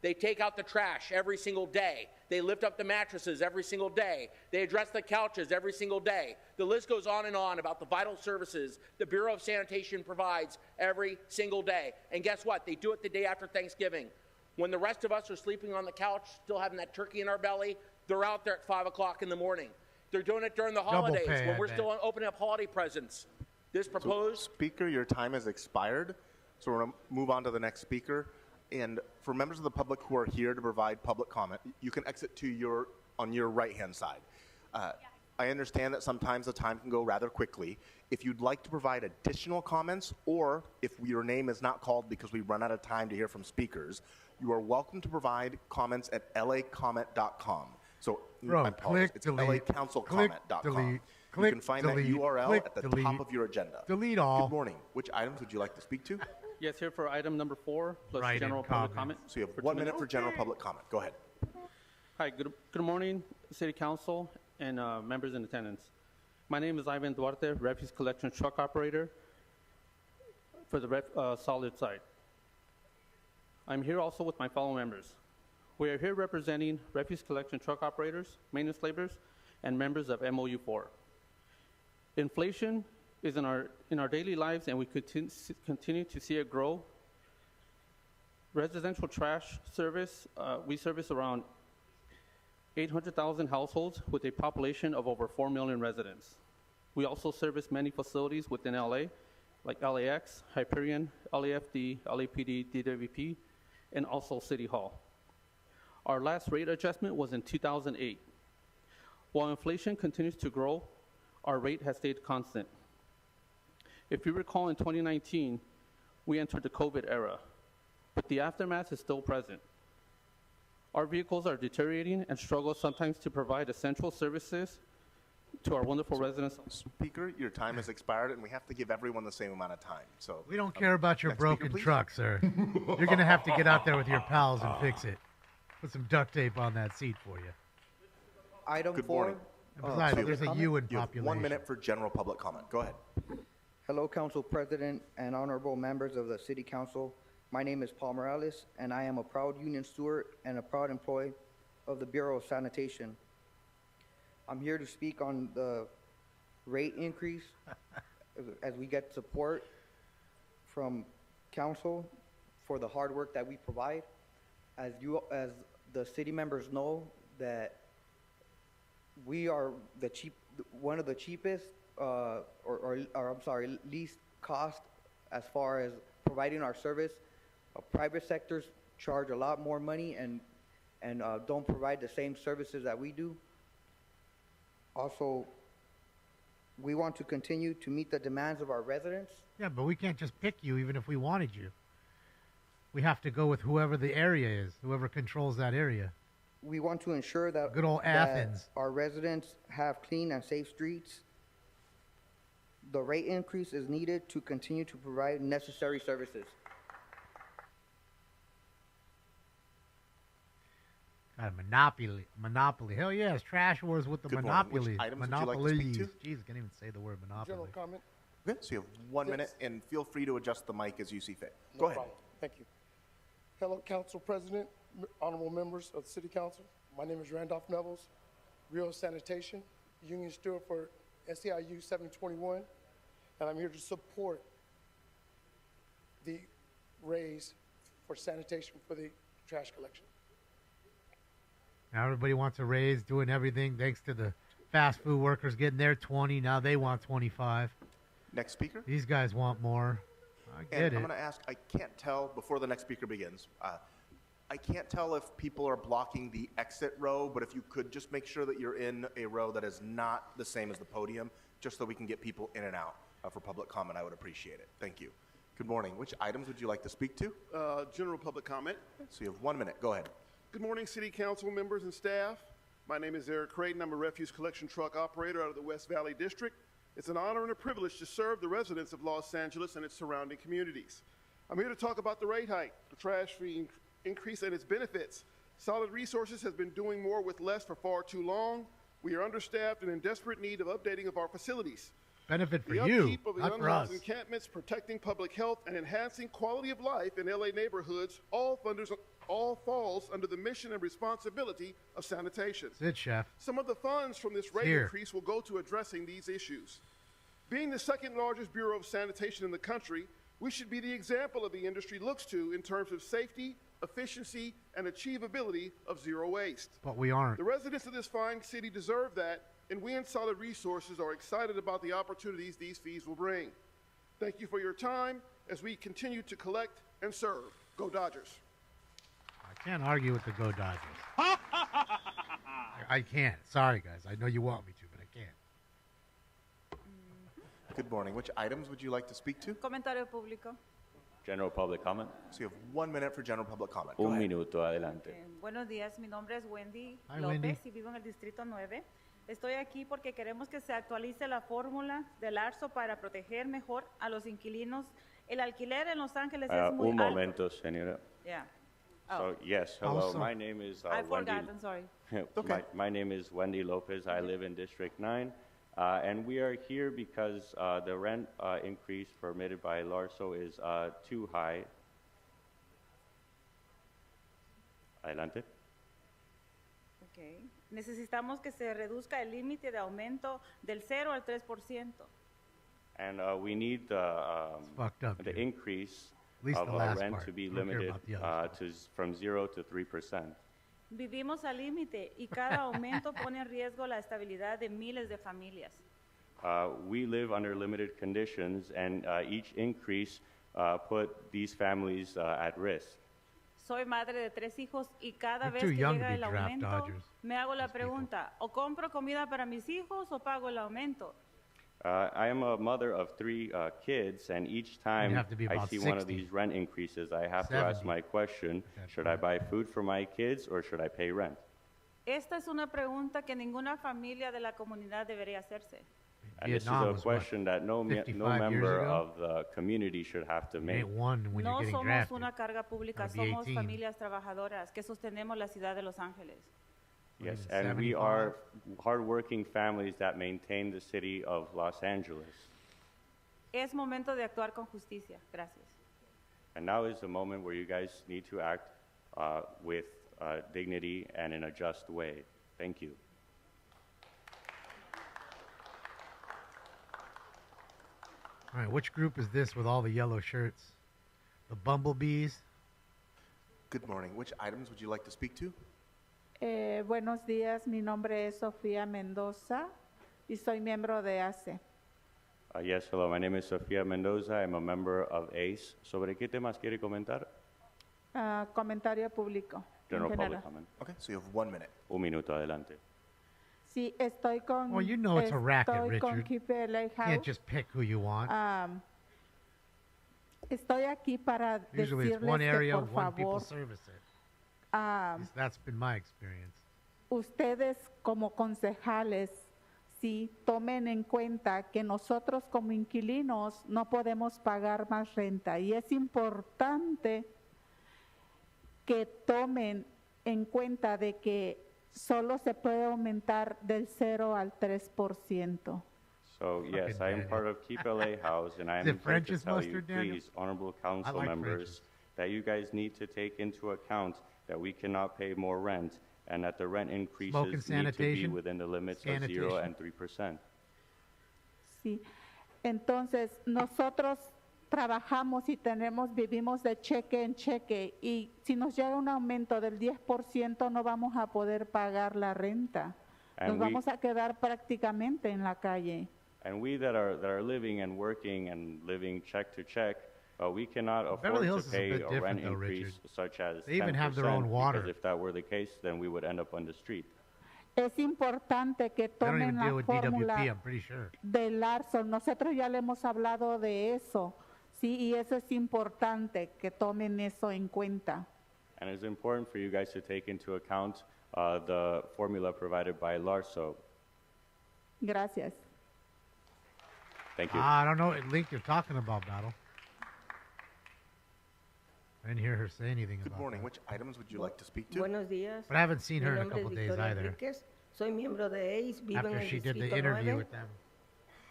They take out the trash every single day. They lift up the mattresses every single day. They address the couches every single day. The list goes on and on about the vital services the Bureau of Sanitation provides every single day. And guess what? They do it the day after Thanksgiving. When the rest of us are sleeping on the couch, still having that turkey in our belly, they're out there at 5 o'clock in the morning. They're doing it during the holidays pay, when I we're bet. still opening up holiday presents. This proposed Speaker, your time has expired, so we're going to move on to the next speaker. And for members of the public who are here to provide public comment, you can exit to on your right-hand side. I understand that sometimes the time can go rather quickly. If you'd like to provide additional comments, or if your name is not called because we run out of time to hear from speakers, you are welcome to provide comments at lacomment.com. So, Bro, I apologize. click, It's delete, lacouncilcomment.com. delete, You click, can find delete, that URL click, at the delete, top of your agenda. delete all. Good morning. Which items would you like to speak to? Yes, here for item number 4, plus Write-in general public comment. So you have for 1 2 minute minutes. for general public comment. Go ahead. Hi, good morning, City Council and members in attendance. My name is Ivan Duarte, refuse collection truck operator for the solid side. I'm here also with my fellow members. We are here representing refuse collection truck operators, maintenance laborers, and members of MOU 4. Inflation is in our daily lives, and we continue to see it grow. Residential trash service, we service around 800,000 households with a population of over 4 million residents. We also service many facilities within LA, like LAX, Hyperion, LAFD, LAPD, DWP, and also City Hall. Our last rate adjustment was in 2008. While inflation continues to grow, our rate has stayed constant. If you recall, in 2019, we entered the COVID era, but the aftermath is still present. Our vehicles are deteriorating and struggle sometimes to provide essential services to our wonderful residents. Speaker, your time has expired, and we have to give everyone the same amount of time. So We don't care about your next broken speaker, please. truck, sir. You're going to have to get out there with your pals and fix it. Put some duct tape on that seat for you. Item Good 4. morning. And besides, there's a U in You have population. 1 minute for general public comment. Go ahead. Hello, Council President and honorable members of the City Council. My name is Paul Morales, and I am a proud union steward and a proud employee of the Bureau of Sanitation. I'm here to speak on the rate increase as we get support from council for the hard work that we provide. As the city members know, that we are one of the cheapest, least cost as far as providing our service. Private sectors charge a lot more money and don't provide the same services that we do. Also, we want to continue to meet the demands of our residents. Yeah, but we can't just pick you even if we wanted you. We have to go with whoever the area is, whoever controls that area. We want to ensure that, Good old that Athens. our residents have clean and safe streets. The rate increase is needed to continue to provide necessary services. Got a monopoly. Hell yes, trash wars with the Good morning. monopoly. Which items would you like to speak to? Jeez, can't even say the word monopoly. General comment. Okay, so you have 1 minute, and feel free to adjust the mic as you see fit. Go ahead. Problem. Thank you. Hello, Council President, honorable members of the City Council. My name is Randolph Nevels, Bureau of Sanitation, Union Steward for SEIU 721, and I'm here to support the raise for sanitation for the trash collection. Now everybody wants a raise, doing everything thanks to the fast food workers getting their 20. Now they want 25. Next speaker. These guys want more. I get And it. I'm going to ask, I can't tell, before the next speaker begins, I can't tell if people are blocking the exit row, but if you could just make sure that you're in a row that is not the same as the podium, just so we can get people in and out for public comment, I would appreciate it. Thank you. Good morning. Which items would you like to speak to? General public comment. So you have 1 minute. Go ahead. Good morning, City Council members and staff. My name is Eric Creighton. I'm a refuse collection truck operator out of the West Valley District. It's an honor and a privilege to serve the residents of Los Angeles and its surrounding communities. I'm here to talk about the rate hike, the trash fee increase, and its benefits. Solid Resources has been doing more with less for far too long. We are understaffed and in desperate need of updating of our facilities. Benefit for The you, upkeep of the not for us. unhoused encampments, protecting public health, and enhancing quality of life in LA neighborhoods all falls under the mission and responsibility of sanitation. That's it, Chef. Some of the funds from this rate Here. increase will go to addressing these issues. Being the second largest Bureau of Sanitation in the country, we should be the example of the industry looks to in terms of safety, efficiency, and achievability of zero waste. But we aren't. The residents of this fine city deserve that, and we in Solid Resources are excited about the opportunities these fees will bring. Thank you for your time as we continue to collect and serve. Go Dodgers. I can't argue with the Go Dodgers. I can't. Sorry, guys. I know you want me to, but I can't. Good morning. Which items would you like to speak to? Comentario público. General public comment. So you have 1 minute for general public comment. Go Un ahead. minuto, adelante. Buenos días, mi nombre es Wendy Hi, López Wendy. y vivo en el Distrito 9. Estoy aquí porque queremos que se actualice la fórmula del ARSO para proteger mejor a los inquilinos. El alquiler en Los Ángeles es muy Un alto. momento, señora. Yeah. So, yes, hello. Also- My name is I Wendy. forgot, I'm sorry. My name is Wendy Lopez. I live in District 9. And we are here because the rent increase permitted by LARSO is too high. Adelante. Okay. Necesitamos que se reduzca el límite de aumento del 0 al 3%. And we need fucked up, the dude. increase At least of the last rent part. to be I don't care limited about the other from 0 to 3%. Vivimos al límite y cada aumento pone en riesgo la estabilidad de miles de familias. We live under limited conditions, and each increase put these families at risk. Soy madre de 3 hijos y cada You're vez too que young to llega be el draft aumento, dodgers, me hago la pregunta, o compro comida para mis hijos o pago el aumento. I am a mother of 3 kids, and each time have to be I about see one of 60. these rent increases, I have to ask 70. my question, should I buy food for my kids or should I pay rent? Esta es una pregunta que ninguna familia de la comunidad debería hacerse. And this is Vietnam a was, question that no 55 years member ago? of the community should have to You make. ain't one when you're No getting somos drafted. una carga pública, That'll be somos 18. familias trabajadoras que sostenemos la ciudad de Los Ángeles. Yes, even and we 75? are hardworking families that maintain the city of Los Angeles. Es momento de actuar con justicia. Gracias. And now is the moment where you guys need to act with dignity and in a just way. Thank you. All right, which group is this with all the yellow shirts? The bumblebees? Good morning. Which items would you like to speak to? Buenos días, mi nombre es Sofía Mendoza y soy miembro de ACE. Yes, hello. My name is Sofia Mendoza. I'm a member of ACE. ¿Sobre qué temas quiere comentar? Comentario público. en General general. public comment. Okay, so you have 1 minute. Un minuto, adelante. Sí, estoy con. Well, you know it's a racket, estoy con Richard. Keep LA You House. can't just pick who you want. Estoy aquí para Usually it's decirles one que area, por one people favor, service it. ah, That's been my experience. ustedes como concejales, sí, tomen en cuenta que nosotros como inquilinos no podemos pagar más renta y es importante que tomen en cuenta de que solo se puede aumentar del 0 al 3%. So, yes, I am part of Keep LA House, and I am Is it here to French's tell you, mustard, Daniel? please, honorable council like members, French's. that you guys need to take into account that we cannot pay more rent and that the rent increases Smoke and need to be sanitation? within the limits of 0 Sanitation. and 3%. Sí. Entonces, nosotros trabajamos y vivimos de cheque en cheque y si nos llega un aumento del 10% no vamos a poder pagar la renta. Nos And vamos a quedar prácticamente en la calle. And we that are living and working and living check to check, we cannot afford Beverly to Hills is a pay bit a different rent though, increase Richard. such as They even have their 10%, own water. because if that were the case, then we would end up on the street. Es importante que They don't even tomen deal la with fórmula DWP, I'm pretty sure. del ARSO. Nosotros ya le hemos hablado de eso, sí, y eso es importante que tomen eso en cuenta. And it's important for you guys to take into account the formula provided by LARSO. Gracias. Thank you. I don't know what link you're talking about, Battle. I didn't hear her say anything Good about morning. that. Which items would you like to speak to? Buenos días. But I haven't seen Mi her in a nombre es couple days Victoria either. Enríquez. Soy miembro de ACE, vivo en After el she did the Distrito interview 9. with them.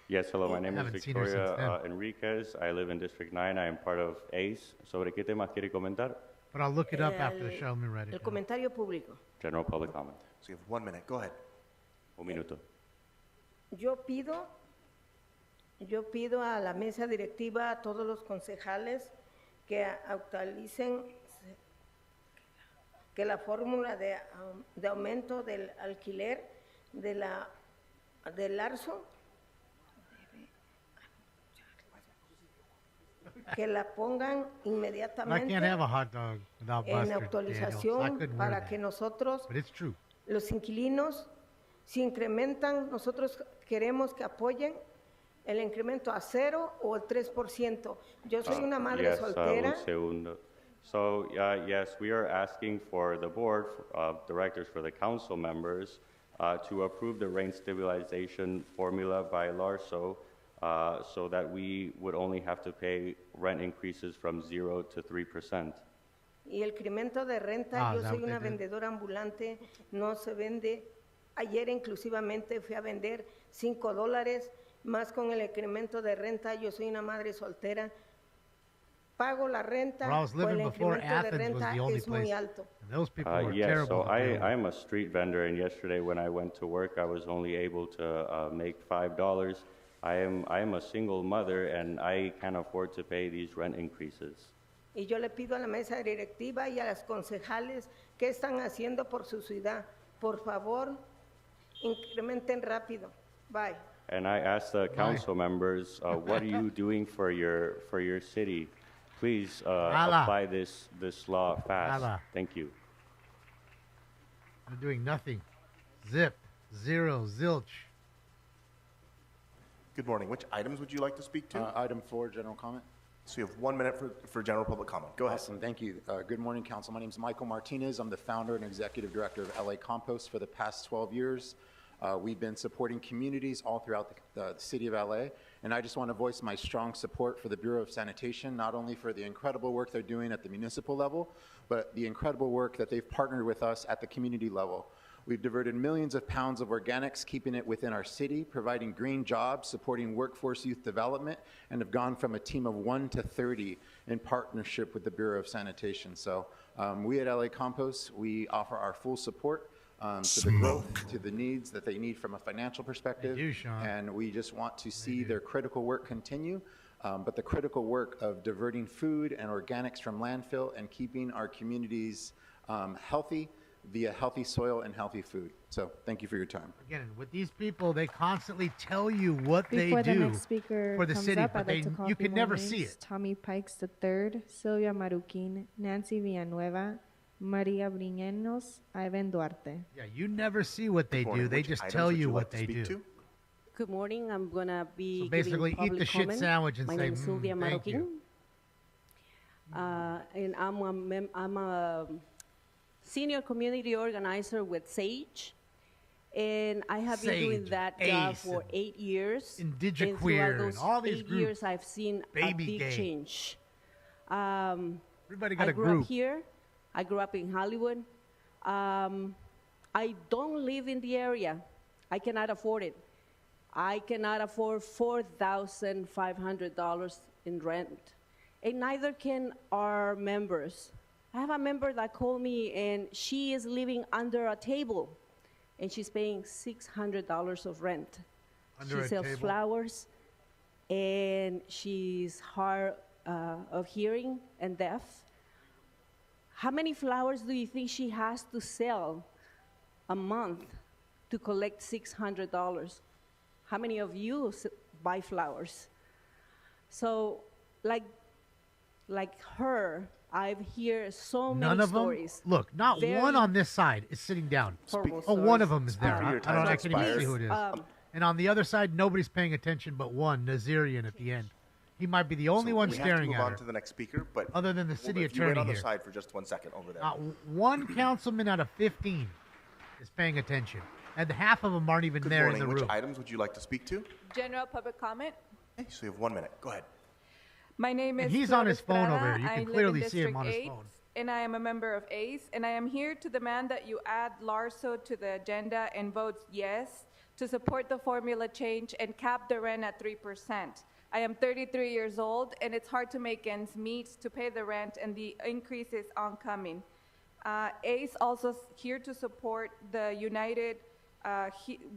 Yes, hello, my name is Haven't seen her since Victoria then. Enriquez. I live in District 9. I am part of ACE. ¿Sobre qué temas quiere comentar? But I'll look it up after the show. Let me write El it down. comentario público. General public comment. So you have 1 minute. Go ahead. Un minuto. Yo pido a la mesa directiva, a todos los concejales, que actualicen que la fórmula de aumento del alquiler del ARSO, que la pongan I inmediatamente can't have a hot dog without en mustard, Daniel. I actualización couldn't wear para that. que nosotros But it's true. Los inquilinos, si incrementan, nosotros queremos que apoyen el incremento a 0 o el 3%. Yo soy una madre Yes, soltera. un segundo. So, yes, we are asking for the board of directors, for the council members, to approve the rent stabilization formula by LARSO, so that we would only have to pay rent increases from 0 to 3%. Y el incremento de renta, yo soy una vendedora ambulante, no se vende. Ayer inclusivamente fui a vender $5, más con el incremento de renta, yo soy una madre soltera. Pago la renta, Where I was o el living before incremento de Athens was renta the only es muy place. alto. And those people were Yes, terrible. so I'm a street vendor, and yesterday when I went to work, I was only able to make $5. I am a single mother, and I can't afford to pay these rent increases. Y yo le pido a la mesa directiva y a las concejales qué están haciendo por su ciudad. Por favor, incrementen rápido. Bye. And I asked the council members, what are you doing for your city? Please apply this law fast. Nada. Thank you. They're doing nothing. Zip. Zero. Zilch. Good morning. Which items would you like to speak to? Item 4, general comment. So you have 1 minute for general public comment. Go ahead. Awesome, thank you. Good morning, council. My name is Michael Martinez. I'm the founder and executive director of LA Compost for the past 12 years. We've been supporting communities all throughout the city of LA, and I just want to voice my strong support for the Bureau of Sanitation, not only for the incredible work they're doing at the municipal level, but the incredible work that they've partnered with us at the community level. We've diverted millions of pounds of organics, keeping it within our city, providing green jobs, supporting workforce youth development, and have gone from a team of 1 to 30 in partnership with the Bureau of Sanitation. So we at LA Compost, we offer our full support to the growth, to the needs that they need from a financial perspective. They do, Sean. And we just want to see their critical work continue, but the critical work of diverting food and organics from landfill and keeping our communities healthy via healthy soil and healthy food. So thank you for your time. Again, with these people, they constantly tell you what Before they the do next speaker for the comes city, up, but I'd like to call you a few can more never names. see it. Tommy Pikes III, Sylvia Maruquin, Nancy Villanueva, Maria Briñenos, Ivan Duarte. Yeah, you never see what they do. They Which just items tell would you like what to they speak do. to? Good morning. I'm gonna be So basically, giving eat the public shit comment. sandwich and My say, name is Sylvia thank you. Maruquin. And I'm a senior community organizer with SAGE. And I have been doing Sage, that job ACE, for 8 years. Indigiqueer, And throughout and those all these 8 groups. years, I've seen a Baby big gay. change. Everybody got I a grew group. up here. I grew up in Hollywood. I don't live in the area. I cannot afford it. I cannot afford $4,500 in rent. And neither can our members. I have a member that called me, and she is living under a table, and she's paying $600 of rent. Under She a sells table? flowers, and she's hard of hearing and deaf. How many flowers do you think she has to sell a month to collect $600? How many of you buy flowers? So, like her, I've heard so None many of them. stories. Look, not Very one on this side is sitting down. horrible Oh, one of stories. them is there. I don't. I can even see who it is. And on the other side, nobody's paying attention but one, Nazarian, at the end. He might be the only So one we staring have to move at on her. to the next speaker, but Other than the city if you wait attorney on the here. side for just 1 second over there. Not one councilman out of 15 is paying attention, and half of them aren't even Good there morning. in the Which room. items would you like to speak to? General public comment. Okay, so you have 1 minute. Go ahead. My name is And he's on his phone Flor over there. You Estrada. can I clearly live in see him District on his 8, phone. And I am a member of ACE, and I am here to demand that you add LARSO to the agenda and vote yes to support the formula change and cap the rent at 3%. I am 33 years old, and it's hard to make ends meet to pay the rent, and the increase is oncoming. ACE also here to support the United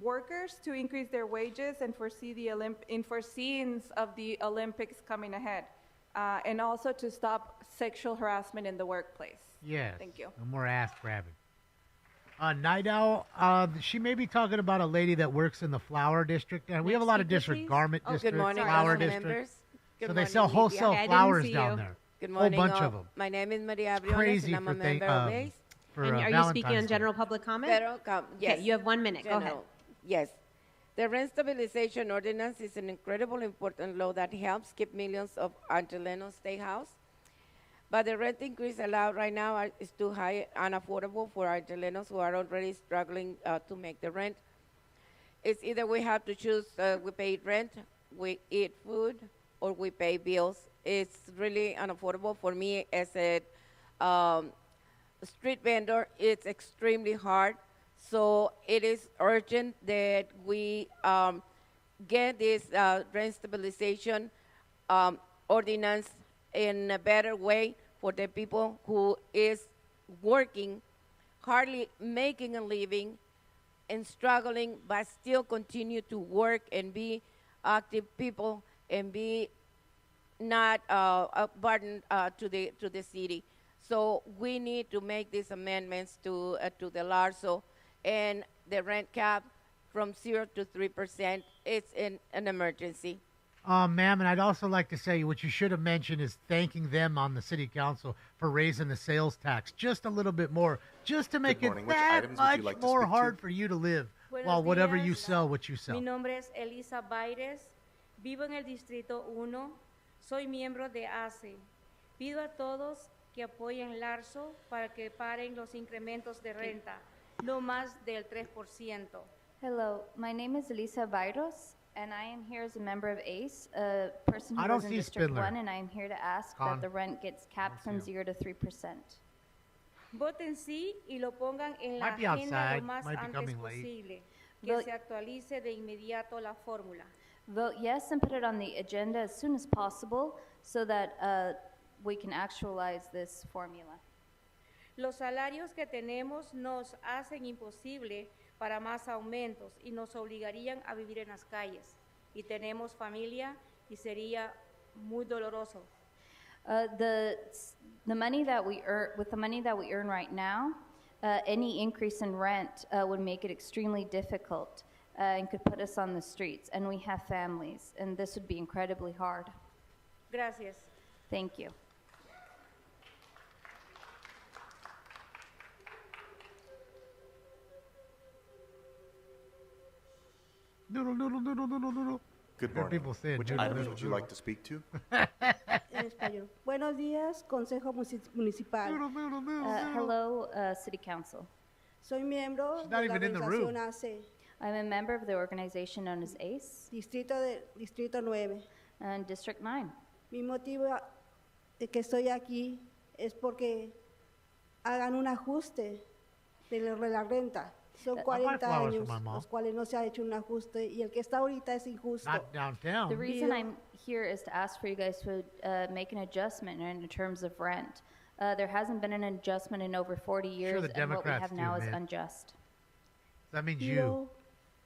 workers to increase their wages and foresee the foreseeings of the Olympics coming ahead, and also to stop sexual harassment in the workplace. Yes. Thank you. No more ass grabbing. Night Owl, she may be talking about a lady that works in the flower district. And we have a lot of district, garment Good district, morning, flower council district. members. Good So they morning, sell media. wholesale I didn't flowers see down you. there. Good Whole morning, bunch all. of them. My name is Maria It's Briones, crazy and I'm a for member of ACE. for And are you Valentine's speaking on Day. general public comment? Yes. Okay, you have 1 minute. Go ahead. General. Yes. The Rent Stabilization Ordinance is an incredible important law that helps keep millions of Angelenos stay house. But the rent increase allowed right now is too high and unaffordable for Angelenos who are already struggling to make the rent. It's either we have to choose, we pay rent, we eat food, or we pay bills. It's really unaffordable for me as a street vendor. It's extremely hard. So it is urgent that we get this rent stabilization ordinance in a better way for the people who is working, hardly making a living, and struggling, but still continue to work and be active people and be not a burden to the city. So we need to make these amendments to the LARSO and the rent cap from 0 to 3%. It's an emergency. Ma'am, and I'd also like to say what you should have mentioned is thanking them on the city council for raising the sales tax just a little bit more, just to make it morning. Which that items would you much like to more speak to? hard for you to live Buenos while whatever días. you sell, what you sell. Mi nombre es Elisa Baires, vivo en el Distrito 1, soy miembro de ACE. Pido a todos que apoyen LARSO para que paren los incrementos de renta, no más del 3%. Hello, my name is Elisa Vairos, and I am here as a member of ACE, a person I who don't lives in see District Spindler. 1, and I am here to ask Con. that the rent gets capped from 0 to 3%. Voten sí y lo pongan en la Might be agenda outside, lo más might be antes coming late. posible, que Vote- se actualice de inmediato la fórmula. Vote yes and put it on the agenda as soon as possible so that we can actualize this formula. Los salarios que tenemos nos hacen imposible para más aumentos y nos obligarían a vivir en las calles. Y tenemos familia y sería muy doloroso. The money that we earn, with the money that we earn right now, any increase in rent would make it extremely difficult and could put us on the streets. And we have families, and this would be incredibly hard. Gracias. Thank you. Noodle, noodle, noodle, noodle, noodle. Good Hear morning. people saying Which noodle, items noodle, would you noodle. like to speak to? En español. Buenos días, Consejo Municipal. Hello, City Council. Soy miembro She's not de la even in the organización room. ACE, I'm a member of the organization known as ACE Distrito 9. and District 9. Mi motivo de que estoy aquí es porque hagan un ajuste de la renta. Son I buy 40 flowers for años my mom. los cuales no se ha hecho un ajuste y el que está ahorita es injusto. Not downtown. The reason I'm here is to ask for you guys to make an adjustment in terms of rent. There hasn't been an adjustment in over 40 years, the and what we Democrats have do, now is man. unjust. That means Pido you.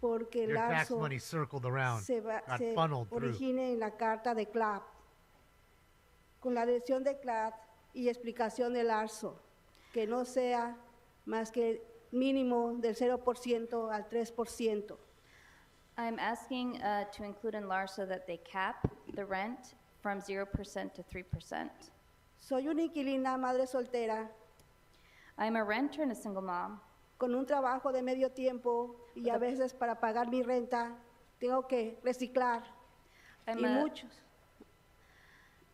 porque Your tax LARSO money circled around, se got funneled through. origine en la carta de CLAP, con la dirección de CLAP y explicación del LARSO, que no sea más que mínimo del 0% al 3%. I'm asking to include in LARSO that they cap the rent from 0% to 3%. Soy una inquilina, madre soltera, I'm a renter and a single mom. con un trabajo de medio tiempo y a veces para pagar mi renta tengo que reciclar. I'm Y a- muchos.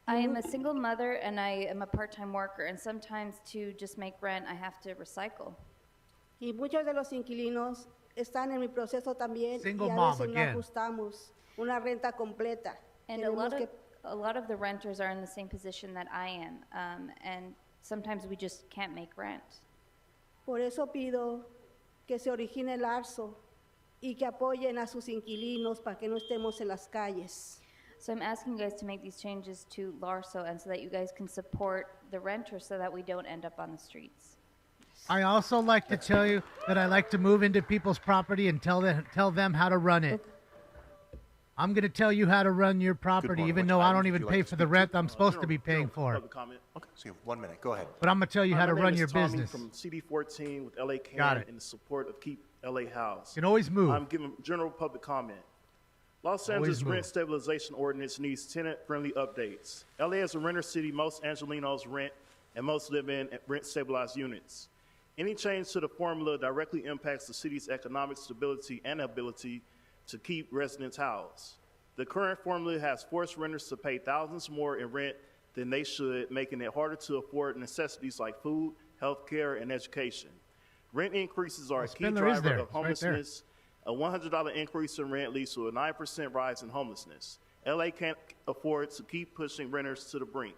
I am a single mother and I am a part-time worker, and sometimes to just make rent, I have to recycle. Y muchos de los inquilinos están en mi proceso también Single y a mom veces no again. ajustamos una renta completa. And a Tenemos lot of the renters are in the same position that I am, and sometimes we just can't make rent. Por eso pido que se origine el ARSO y que apoyen a sus inquilinos para que no estemos en las calles. So I'm asking you guys to make these changes to LARSO, and so that you guys can support the renters so that we don't end up on the streets. I also like to tell you that I like to move into people's property and tell them how to run it. I'm going to tell you how to run your property, morning. even Which though I items don't would even you pay like to for the speak rent to? I'm supposed to be paying for. Public comment. Okay, so you have 1 minute. Go ahead. But I'm going to tell you how My to name run is your Tommy business. From CD14 with LA Got CAN it. in support of Keep LA House. You can always move. I'm giving general public comment. Los Always Angeles move. rent stabilization ordinance needs tenant-friendly updates. LA is a renter city. Most Angelenos rent, and most live in rent-stabilized units. Any change to the formula directly impacts the city's economic stability and ability to keep residents housed. The current formula has forced renters to pay thousands more in rent than they should, making it harder to afford necessities like food, health care, and education. Rent increases are a key driver of homelessness. A $100 increase in rent leads to a 9% rise in homelessness. LA can't afford to keep pushing renters to the brink.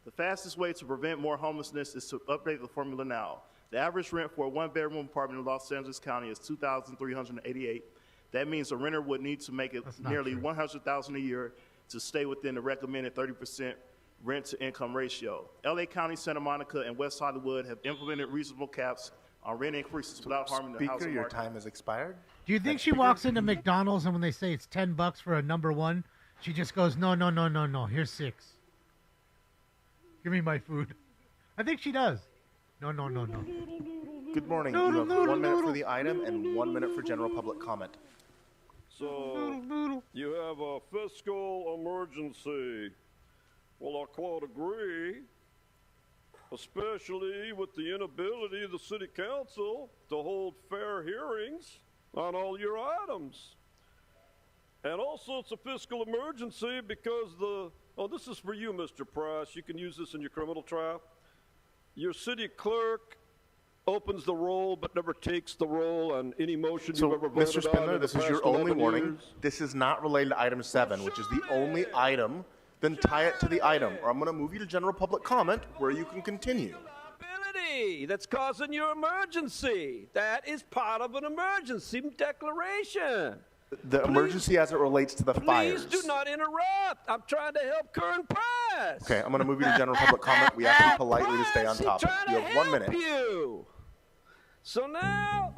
The fastest way to prevent more homelessness is to update the formula now. The average rent for a one-bedroom apartment in Los Angeles County is $2,388. That means a renter would need to make it nearly $100,000 a year to stay within the recommended 30% rent-to-income ratio. LA County, Santa Monica, and West Hollywood have implemented reasonable caps on rent increases without harming the housing Speaker, your market. time has expired. Do you think she walks into McDonald's and when they say it's $10 for a number one, she just goes, no, here's 6. Give me my food. I think she does. No. Good morning. You have 1 minute for the item and 1 minute for general public comment. So, you have a fiscal emergency. Well, I quite agree, especially with the inability of the city council to hold fair hearings on all your items. And also it's a fiscal emergency because this is for you, Mr. Price. You can use this in your criminal trial. Your city clerk opens the roll but never takes the roll on any motion you've ever voted Mr. on. Spindler, in the this is past your only 11 warning. years. This is not related to item 7, which is the only item. Then tie it to the item, or I'm going to move you to general public comment where you can continue. That's causing your emergency. That is part of an emergency declaration. The emergency as it relates to the fires. Please do not interrupt. I'm trying to help Kern Price. Okay, I'm going to move you to general public comment. We ask you politely to stay on topic. You have 1 minute. You. So now,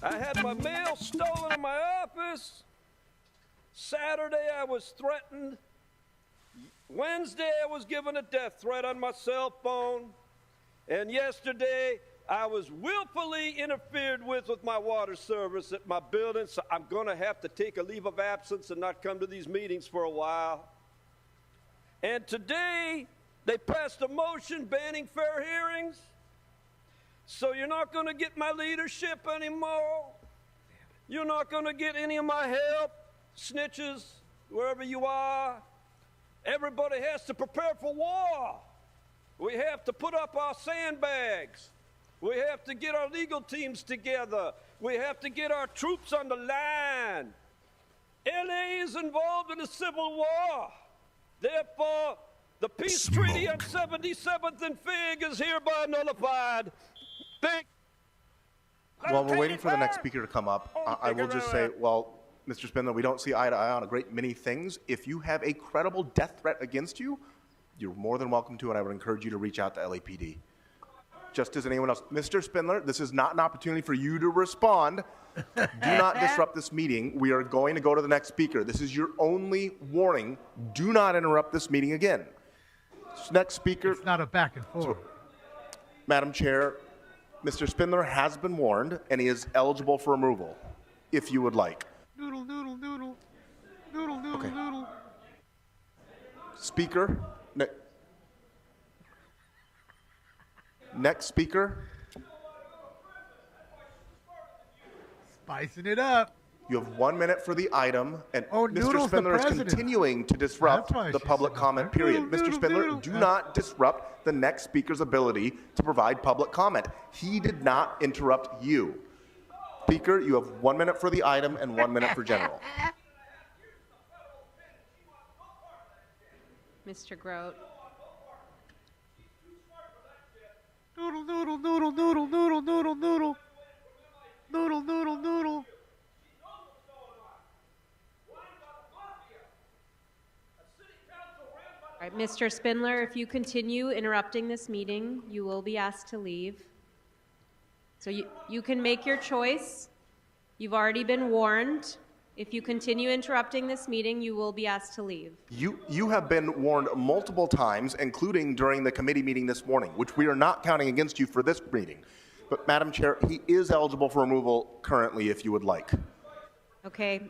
I had my mail stolen in my office. Saturday, I was threatened. Wednesday, I was given a death threat on my cell phone. And yesterday, I was willfully interfered with my water service at my building, so I'm going to have to take a leave of absence and not come to these meetings for a while. And today, they passed a motion banning fair hearings. So you're not going to get my leadership anymore. You're not going to get any of my help, snitches, wherever you are. Everybody has to prepare for war. We have to put up our sandbags. We have to get our legal teams together. We have to get our troops on the line. LA is involved in a civil war. Therefore, the peace treaty on 77th and Fig is hereby nullified. While we're waiting for the next speaker to come up, I will just say, well, Mr. Spindler, we don't see eye to eye on a great many things. If you have a credible death threat against you, you're more than welcome to, and I would encourage you to reach out to LAPD. Just as anyone else. Mr. Spindler, this is not an opportunity for you to respond. Do not disrupt this meeting. We are going to go to the next speaker. This is your only warning. Do not interrupt this meeting again. Next speaker. It's not a back and forth. Madam Chair, Mr. Spindler has been warned, and he is eligible for removal, if you would like. Noodle. Okay. Speaker. Next speaker. Spicing it up. You have 1 minute for the item, and Mr. Noodle's Spindler the is president. continuing to disrupt the public comment period. Mr. Spindler, do not disrupt the next speaker's ability to provide public comment. He did not interrupt you. Speaker, you have 1 minute for the item and 1 minute for general. Mr. Grote. Noodle. All right, Mr. Spindler, if you continue interrupting this meeting, you will be asked to leave. So you can make your choice. You've already been warned. If you continue interrupting this meeting, you will be asked to leave. You have been warned multiple times, including during the committee meeting this morning, which we are not counting against you for this meeting. But Madam Chair, he is eligible for removal currently if you would like. Okay.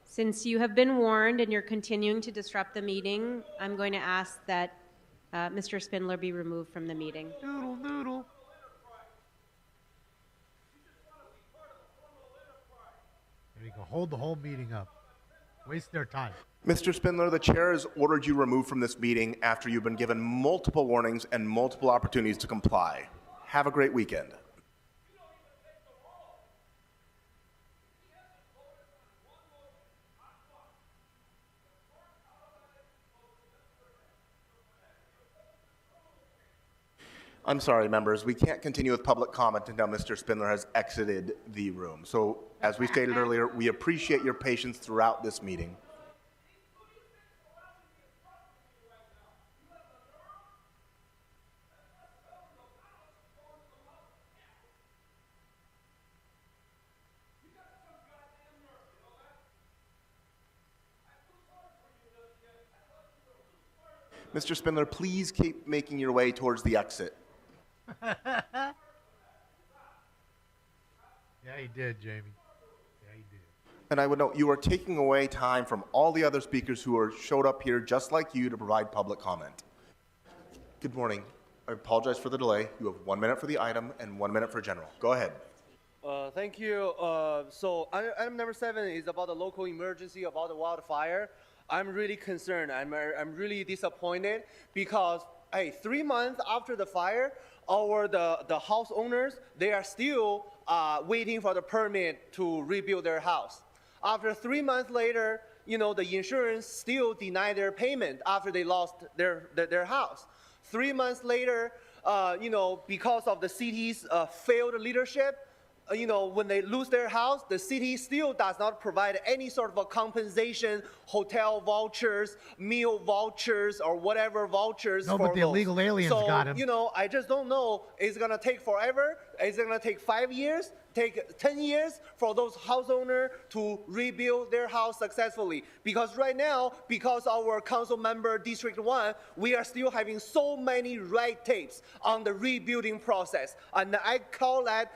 Since you have been warned and you're continuing to disrupt the meeting, I'm going to ask that Mr. Spindler be removed from the meeting. Noodle, noodle. There you go. Hold the whole meeting up. Waste their time. Mr. Spindler, the chair has ordered you removed from this meeting after you've been given multiple warnings and multiple opportunities to comply. Have a great weekend. I'm sorry, members. We can't continue with public comment until Mr. Spindler has exited the room. So, as we stated earlier, we appreciate your patience throughout this meeting. Mr. Spindler, please keep making your way towards the exit. Yeah, he did, Jamie. Yeah, he did. And I would note, you are taking away time from all the other speakers who showed up here just like you to provide public comment. Good morning. I apologize for the delay. You have 1 minute for the item and 1 minute for general. Go ahead. Thank you. So item number 7 is about the local emergency about the wildfire. I'm really concerned. I'm really disappointed because, hey, 3 months after the fire, the house owners, they are still waiting for the permit to rebuild their house. After 3 months later, the insurance still denied their payment after they lost their house. 3 months later, because of the city's failed leadership, when they lose their house, the city still does not provide any sort of a compensation, hotel vouchers, meal vouchers, or whatever vouchers for but the those. illegal aliens got him. I just don't know. Is it going to take forever? Is it going to take 5 years? Take 10 years for those house owners to rebuild their house successfully? Because right now, because our council member District 1, we are still having so many red tapes on the rebuilding process. And I call that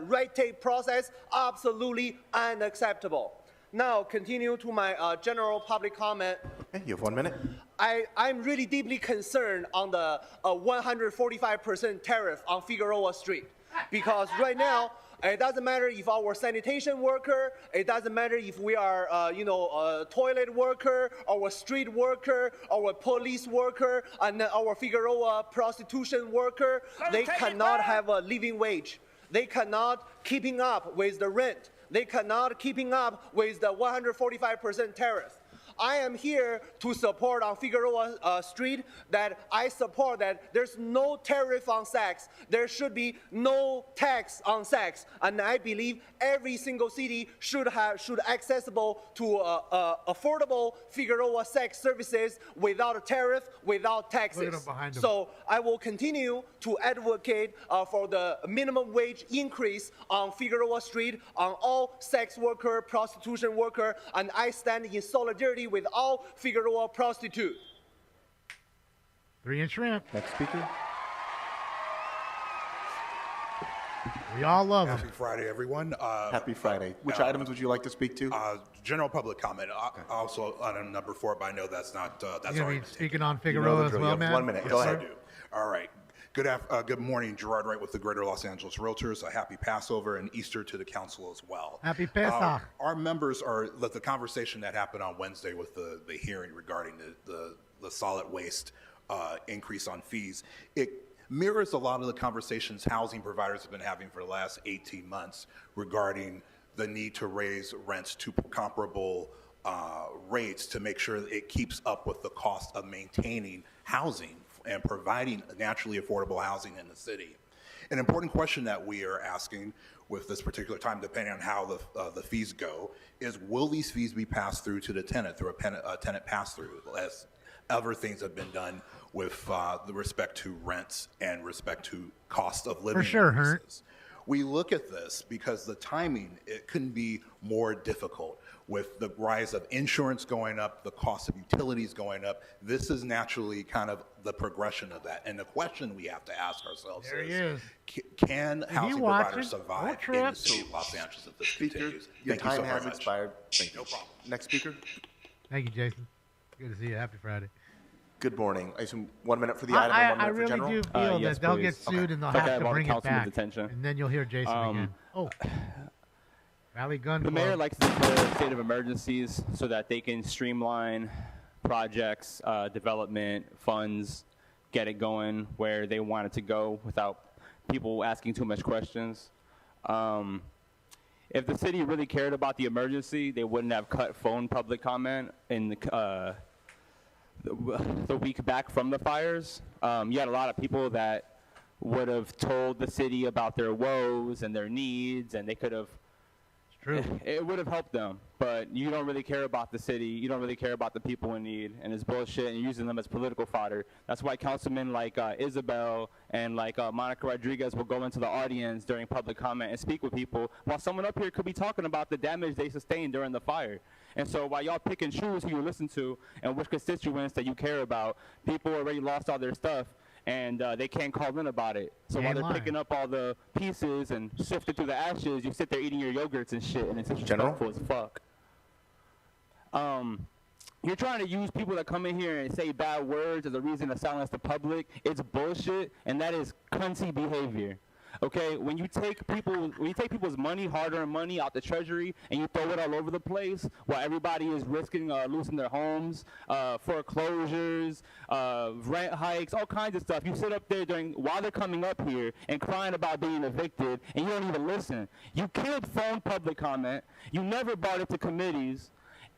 red tape process absolutely unacceptable. Now, continue to my general public comment. Okay, you have 1 minute. I'm really deeply concerned on the 145% tariff on Figueroa Street. Because right now, it doesn't matter if our sanitation worker, it doesn't matter if we are, a toilet worker, or a street worker, or a police worker, and our Figueroa prostitution worker, they cannot have a living wage. They cannot keeping up with the rent. They cannot keeping up with the 145% tariff. I am here to support on Figueroa Street that I support that there's no tariff on sex. There should be no tax on sex. And I believe every single city should accessible to affordable Figueroa sex services without a tariff, without taxes. So I will continue to advocate for the minimum wage increase on Figueroa Street on all sex worker, prostitution worker, and I stand in solidarity with all Figueroa prostitutes. 3-inch shrimp. Next speaker. We all love Happy it. Friday, everyone. Happy Friday. Which items would you like to speak to? General public comment. Also, item number 4, but I know that's not. That's You're already gonna be speaking on You know Figueroa the as drill. well, You have man. 1 minute. Yes, Go I ahead. do. All right. Good morning, Gerard Wright with the Greater Los Angeles Realtors. A happy Passover and Easter to the council as well. Happy Pesach. Our members are the conversation that happened on Wednesday with the hearing regarding the solid waste increase on fees. It mirrors a lot of the conversations housing providers have been having for the last 18 months regarding the need to raise rents to comparable rates to make sure that it keeps up with the cost of maintaining housing and providing naturally affordable housing in the city. An important question that we are asking with this particular time, depending on how the fees go, is will these fees be passed through to the tenant through a tenant pass-through, as other things have been done with the respect to rents and respect to cost of living. For sure, increases. We look at this because the timing, it couldn't be more difficult. With the rise of insurance going up, the cost of utilities going up, this is naturally kind of the progression of that. And the question we have to ask ourselves is, can housing providers survive in the city of Los Angeles if this continues? Your Thank you so time very has much. expired. Thank you. No problem. Next speaker. Thank you, Jason. Good to see you. Happy Friday. Good morning. I assume 1 minute for the item and 1 minute I for really general? do feel Yes, that they'll please. get sued and they'll Okay. have to All bring it Councilman's back. attention. And then you'll hear Jason again. Oh, Valley Gun The Club. mayor likes to declare state of emergencies so that they can streamline projects, development, funds, get it going where they want it to go without people asking too much questions. If the city really cared about the emergency, they wouldn't have cut phone public comment in the week back from the fires. You had a lot of people that would have told the city about their woes and their needs, and they could have. True. It would have helped them, but you don't really care about the city. You don't really care about the people in need, and it's bullshit, and you're using them as political fodder. That's why councilmen like Isabel and like Monica Rodriguez will go into the audience during public comment and speak with people, while someone up here could be talking about the damage they sustained during the fire. And so while y'all pick and choose who you listen to and which constituents that you care about, people already lost all their stuff, and they can't call in about it. So while they're picking up all the pieces and sifting through the ashes, you sit there eating your yogurts and shit, and it's disrespectful as fuck. You're trying to use people that come in here and say bad words as a reason to silence the public. It's bullshit, and that is cunty behavior. Okay, when you take people's money, hard-earned money, out the treasury, and you throw it all over the place, while everybody is risking losing their homes, foreclosures, rent hikes, all kinds of stuff. You sit up there while they're coming up here and crying about being evicted, and you don't even listen. You killed phone public comment. You never brought it to committees.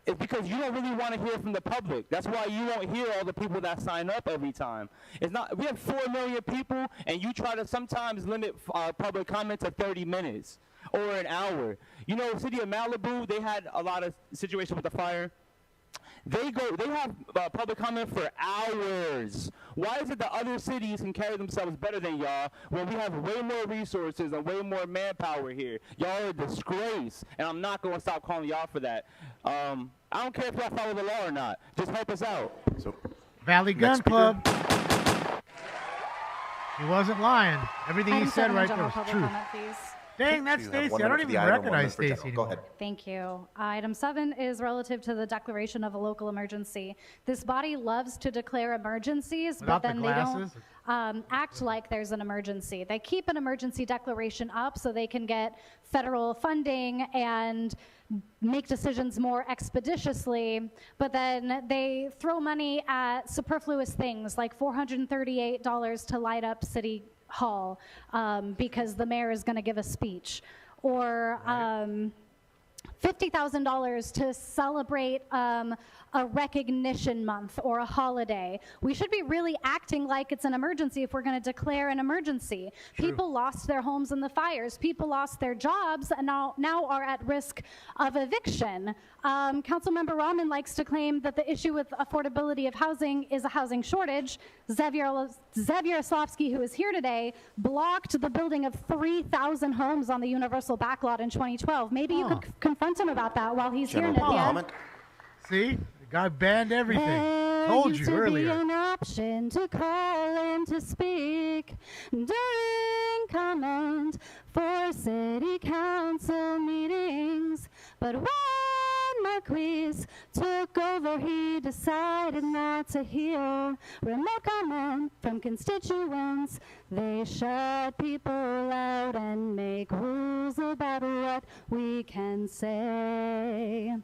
It's because you don't really want to hear from the public. That's why you won't hear all the people that sign up every time. It's not. We have 4 million people, and you try to sometimes limit public comment to 30 minutes or an hour. You know, city of Malibu, they had a lot of situations with the fire. They have public comment for hours. Why is it that other cities can carry themselves better than y'all when we have way more resources and way more manpower here? Y'all are a disgrace, and I'm not going to stop calling y'all for that. I don't care if y'all follow the law or not. Just help us out. So, Valley Gun Club. He wasn't lying. Everything he said right there was true. Dang, that's Stacy. I don't even recognize Stacy anymore. Go ahead. Thank you. Item 7 is relative to the declaration of a local emergency. This body loves to declare emergencies, but then they don't act like there's an emergency. They keep an emergency declaration up so they can get federal funding and make decisions more expeditiously, but then they throw money at superfluous things like $438 to light up City Hall because the mayor is going to give a speech, or $50,000 to celebrate a recognition month or a holiday. We should be really acting like it's an emergency if we're going to declare an emergency. True. People lost their homes in the fires. People lost their jobs and now are at risk of eviction. Councilmember Rahman likes to claim that the issue with affordability of housing is a housing shortage. Xavier Oslovsky, who is here today, blocked the building of 3,000 homes on the Universal Backlot in 2012. Maybe you could confront him about that while he's here in India. See? The guy banned everything. Told you earlier. There used to be an option to call and to speak during comment for city council meetings. But when Marquise took over, he decided not to hear remote comment from constituents. They shut people out and make rules about what we can say.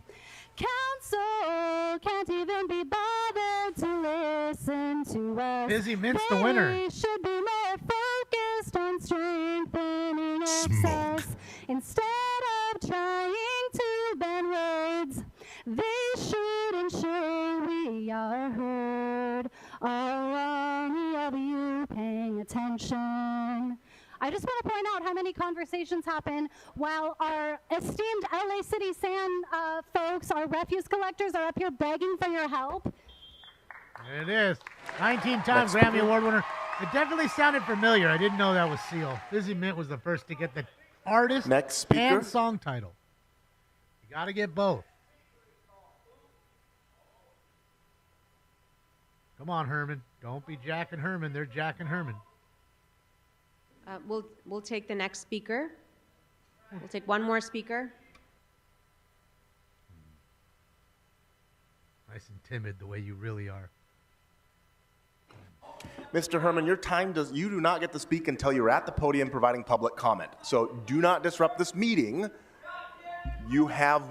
Council can't even be bothered to listen to us. Busy Mint's the winner. They should be more focused on strengthening access instead of trying to ban words. They should ensure we are heard. Are any of you paying attention? I just want to point out how many conversations happen while our esteemed LA City Sand folks, our refuse collectors, are up here begging for your help. There it is. 19-time Grammy Award winner. It definitely sounded familiar. I didn't know that was Seal. Busy Mint was the first to get the artist and song title. You got to get both. Come on, Herman. Don't be Jack and Herman. They're Jack and Herman. We'll take the next speaker. We'll take one more speaker. Nice and timid the way you really are. Mr. Herman, your time you do not get to speak until you're at the podium providing public comment. So do not disrupt this meeting. You have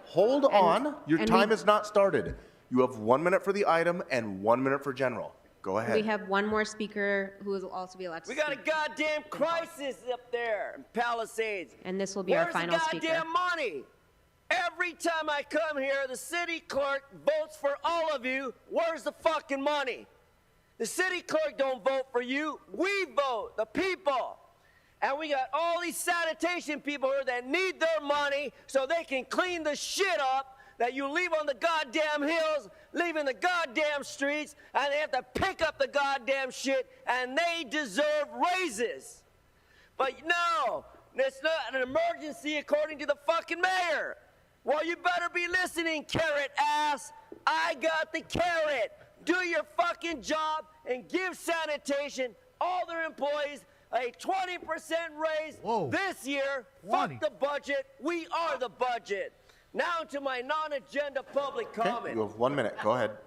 hold on. Your time has not started. You have 1 minute for the item and 1 minute for general. Go ahead. We have one more speaker who will also be elected. We got a goddamn crisis up there in Palisades. And this will be our final speaker. Where's the goddamn money? Every time I come here, the city clerk votes for all of you. Where's the fucking money? The city clerk don't vote for you. We vote, the people. And we got all these sanitation people here that need their money so they can clean the shit up that you leave on the goddamn hills, leave in the goddamn streets, and they have to pick up the goddamn shit, and they deserve raises. But no, it's not an emergency according to the fucking mayor. Well, you better be listening, carrot ass. I got the carrot. Do your fucking job and give sanitation, all their employees, a 20% raise this year. 20. Fuck the budget. We are the budget. Now to my non-agenda public comment. Okay, you have 1 minute. Go ahead.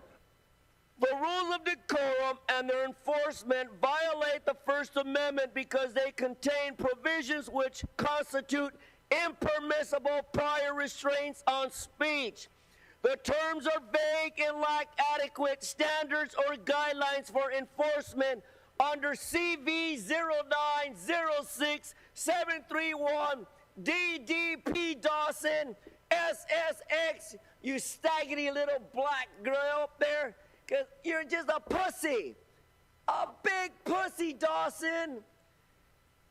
The rules of decorum and their enforcement violate the First Amendment because they contain provisions which constitute impermissible prior restraints on speech. The terms are vague and lack adequate standards or guidelines for enforcement under CV 0906731 DDP Dawson SSX, you staggity little black girl up there, because you're just a pussy. A big pussy, Dawson.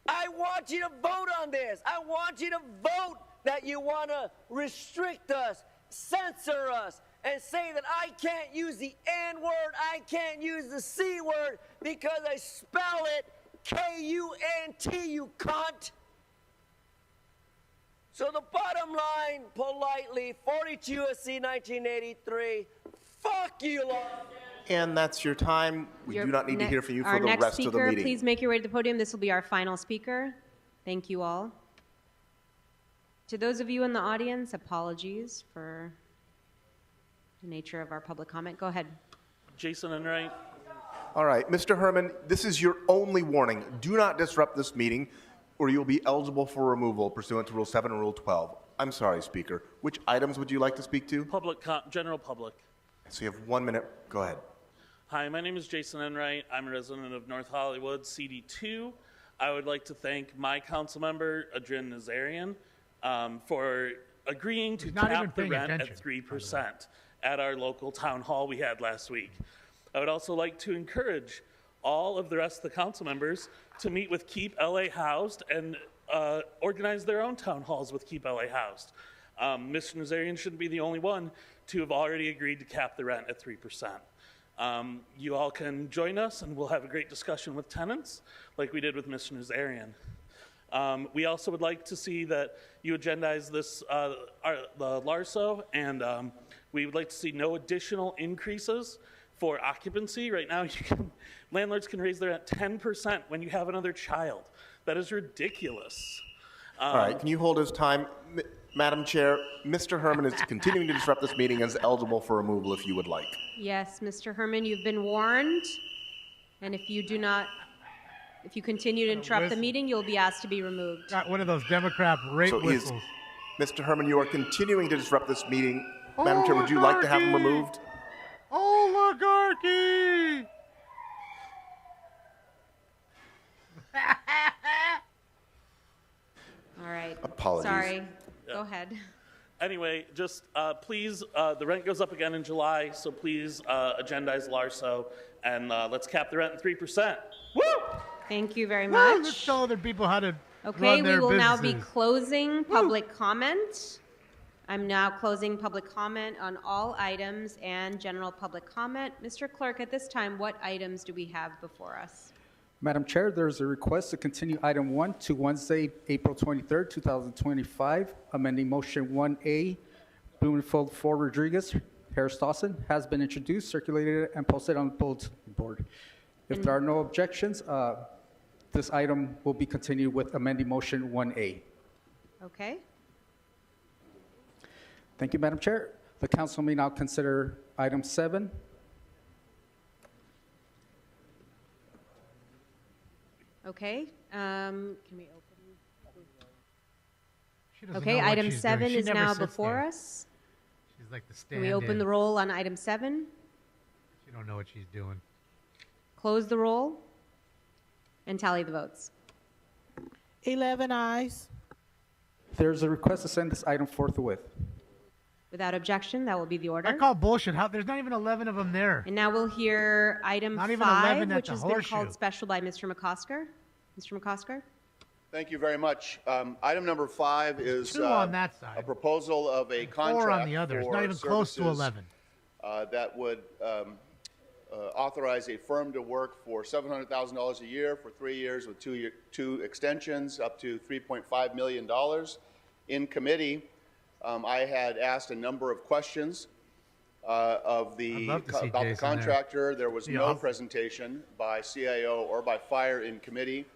I want you to vote on this. I want you to vote that you want to restrict us, censor us, and say that I can't use the N word, I can't use the C word because I spell it K-U-N-T, you cunt. So the bottom line, politely, 42 U.S.C. 1983, fuck you, Lord. And that's your time. We do not need to hear from you for the rest speaker, of the meeting. Please make your way to the podium. This will be our final speaker. Thank you all. To those of you in the audience, apologies for the nature of our public comment. Go ahead. Jason Enright. All right, Mr. Herman, this is your only warning. Do not disrupt this meeting, or you'll be eligible for removal pursuant to Rule 7 and Rule 12. I'm sorry, Speaker. Which items would you like to speak to? General public. So you have 1 minute. Go ahead. Hi, my name is Jason Enright. I'm a resident of North Hollywood, CD2. I would like to thank my council member, Adrian Nazarian, for agreeing to cap the rent at 3% at our local town hall we had last week. I would also like to encourage all of the rest of the council members to meet with Keep LA Housed and organize their own town halls with Keep LA Housed. Mr. Nazarian shouldn't be the only one to have already agreed to cap the rent at 3%. You all can join us and we'll have a great discussion with tenants like we did with Mr. Nazarian. We also would like to see that you agendize this, the LARSO, and we would like to see no additional increases for occupancy. Right now, landlords can raise their rent 10% when you have another child. That is ridiculous. All right, can you hold his time? Madam Chair, Mr. Herman is continuing to disrupt this meeting and is eligible for removal if you would like. Yes, Mr. Herman, you've been warned. And if you continue to interrupt the meeting, you'll be asked to be removed. Got one of those Democrat rape whistles. Mr. Herman, you are continuing to disrupt this meeting. Madam Chair, would you like to have him removed? Oligarchy! All right. Apologies. Sorry. Go ahead. Anyway, just please, the rent goes up again in July, so please agendize LARSO, and let's cap the rent at 3%. Woo! Thank you very Well, much. let's tell other people how to Okay, run their we will now be businesses. closing public comment. I'm now closing public comment on all items and general public comment. Mr. Clerk, at this time, what items do we have before us? Madam Chair, there's a request to continue item 1 to Wednesday, April 23rd, 2025, amending motion 1A, Blumenfeld 4 Rodriguez, Harris Dawson, has been introduced, circulated, and posted on the bulletin board. If there are no objections, this item will be continued with amending motion 1A. Okay. Thank you, Madam Chair. The council may now consider item 7. Okay. Can we open? She doesn't Okay, know what item she's 7 doing. She is never now sits before there. us. She's like the Can stand we open the roll on item 7? She don't know what she's doing. Close the roll and tally the votes. 11 ayes. There's a request to send this item forthwith. Without objection, that will be the order. I call bullshit. How, there's not even 11 of them there. And now we'll hear item Not even 5, 11 at which the has been horseshoe. called special by Mr. McCosker. Mr. McCosker? Thank you very much. Item number 5 is 2 on that side. a proposal of a contract 4 on the other. It's for not even close to services, 11. That would authorize a firm to work for $700,000 a year for 3 years with two extensions, up to $3.5 million. In committee, I had asked a number of questions about the contractor. There was no presentation by CIO or by fire in committee.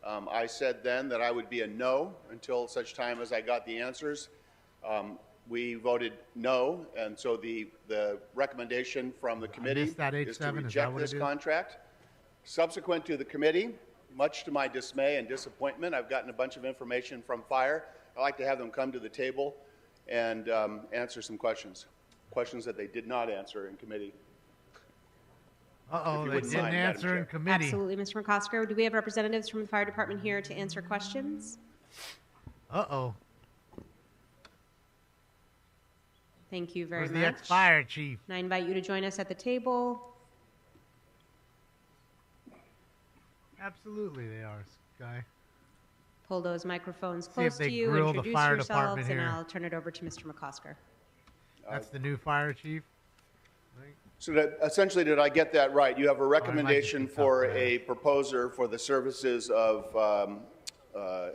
I said then that I would be a no until such time as I got the answers. We voted no, and so the recommendation from the committee is to reject this contract. Subsequent to the committee, much to my dismay and disappointment, I've gotten a bunch of information from fire. I'd like to have them come to the table and answer some questions that they did not answer in committee. Uh-oh, they didn't answer in committee. Absolutely, Mr. McCosker. Do we have representatives from the fire department here to answer questions? Uh-oh. Thank you very Where's much. the ex-fire chief? And I invite you to join us at the table. Absolutely they are, Sky. Pull those microphones See if close they to you, grill the introduce fire yourselves, department and here. I'll turn it over to Mr. McCosker. That's the new fire chief? So that, essentially, did I get that right? You have a recommendation for a proposer for the services of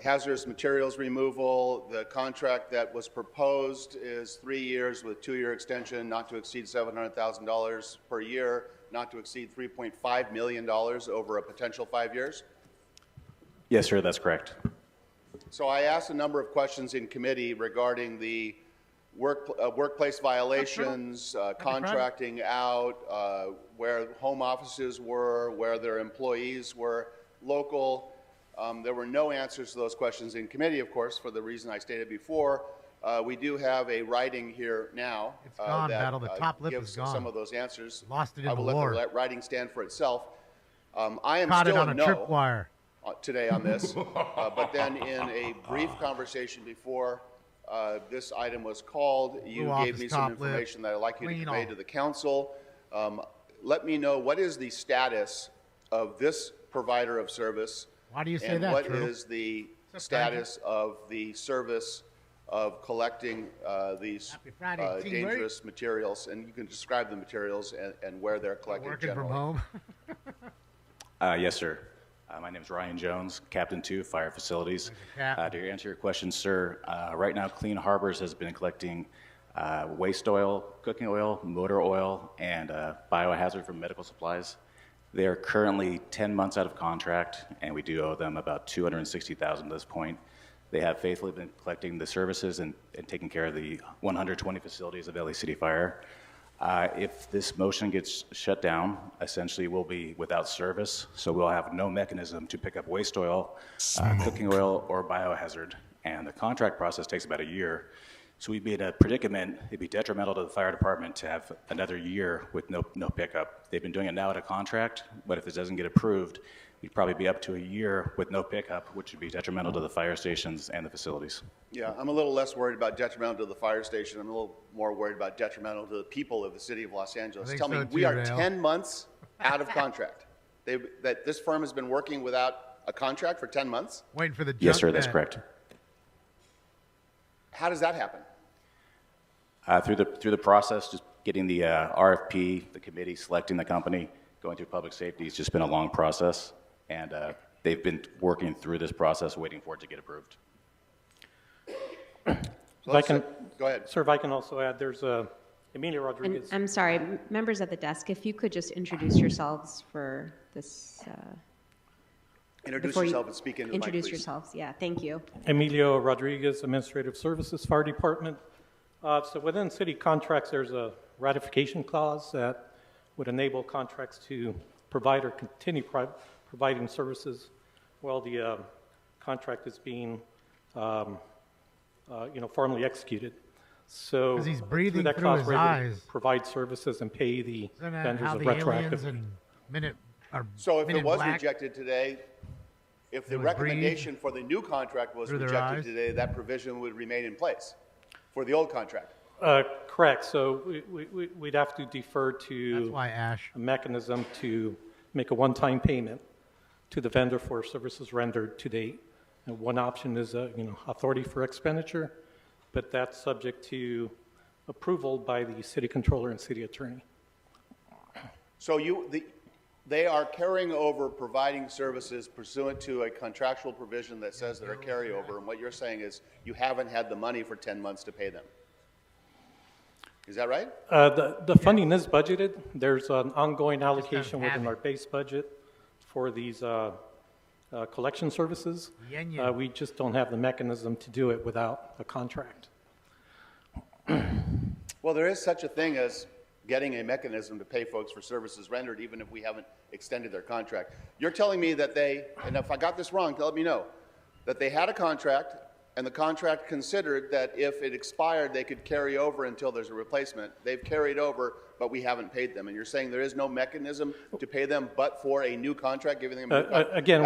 hazardous materials removal. The contract that was proposed is 3 years with 2-year extension, not to exceed $700,000 per year, not to exceed $3.5 million over a potential 5 years? Yes, sir, that's correct. So I asked a number of questions in committee regarding the workplace violations, contracting out, where home offices were, where their employees were local. There were no answers to those questions in committee, of course, for the reason I stated before. We do have a writing here now It's gone, that Battle. The top lip gives is gone. some of those answers. Lost it in I will the war. let the writing stand for itself. I am Caught still it on a tripwire. Today on this, but then in a brief conversation before this item was called, you Blew off gave his me some top lip. information that I'd like you to Clean convey off. to the council. Let me know, what is the status of this provider of service? Why do you say and that, what Drew? is the status of the service of collecting these Friday, teamwork. dangerous materials? And you can describe the materials and where they're collected Working from generally. home? Yes, sir. My name is Ryan Jones, Captain 2, Fire Facilities. Cap. To answer your question, sir, right now Clean Harbors has been collecting waste oil, cooking oil, motor oil, and biohazard from medical supplies. They are currently 10 months out of contract, and we do owe them about $260,000 at this point. They have faithfully been collecting the services and taking care of the 120 facilities of LA City Fire. If this motion gets shut down, essentially we'll be without service, so we'll have no mechanism to pick up waste oil, cooking oil, or biohazard. And the contract process takes about a year. So we'd be in a predicament. It'd be detrimental to the fire department to have another year with no pickup. They've been doing it now at a contract, but if this doesn't get approved, we'd probably be up to a year with no pickup, which would be detrimental to the fire stations and the facilities. Yeah, I'm a little less worried about detrimental to the fire station. I'm a little more worried about detrimental to the people of the city of Los Angeles. Tell me, we are 10 months out of contract. That this firm has been working without a contract for 10 months? Waiting for the jump Yes, sir, that's pad. correct. How does that happen? Through the process, just getting the RFP, the committee selecting the company, going through public safety, it's just been a long process, and they've been working through this process, waiting for it to get approved. If I can, go ahead. Sir, if I can also add, there's Emilia And Rodriguez. I'm sorry, members at the desk, if you could just introduce yourselves for this. Introduce before you yourself and speak into the mic, Introduce please. yourselves, yeah, thank you. Emilio Rodriguez, Administrative Services Fire Department. So within city contracts, there's a ratification clause that would enable contracts to provide or continue providing services while the contract is being, formally executed. So 'Cause he's through breathing that through cost, his we're able to eyes. provide services and pay the Isn't that vendors how of the aliens retroactive. and Minute are So if Men it in was Black rejected today, if They the would recommendation for the new contract was through their rejected eyes? today, that provision would remain in place for the old contract. Correct. So we'd have to defer to That's why Ash. a mechanism to make a one-time payment to the vendor for services rendered to date. And one option is authority for expenditure, but that's subject to approval by the city controller and city attorney. So they are carrying over providing services pursuant to a contractual provision that says they're a carryover, and what you're saying is you haven't had the money for 10 months to pay them. Is that right? The funding is budgeted. There's an ongoing allocation within our base budget for these collection services. We just don't have the mechanism to do it without a contract. Well, there is such a thing as getting a mechanism to pay folks for services rendered, even if we haven't extended their contract. You're telling me that and if I got this wrong, let me know, that they had a contract, and the contract considered that if it expired, they could carry over until there's a replacement. They've carried over, but we haven't paid them. And you're saying there is no mechanism to pay them but for a new contract, giving them a new contract? Again,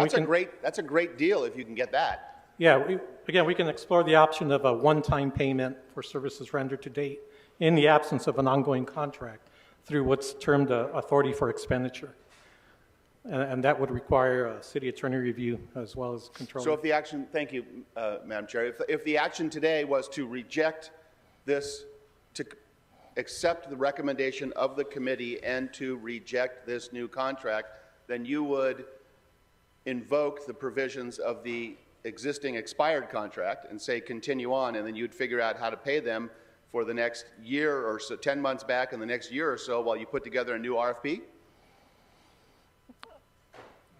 that's a great deal if you can get that. Yeah, we can explore the option of a one-time payment for services rendered to date in the absence of an ongoing contract through what's termed authority for expenditure. And that would require a city attorney review as well as control. So if the action, thank you, Madam Chair, if the action today was to reject this, to accept the recommendation of the committee and to reject this new contract, then you would invoke the provisions of the existing expired contract and say continue on, and then you'd figure out how to pay them for the next year or so, 10 months back, and the next year or so while you put together a new RFP?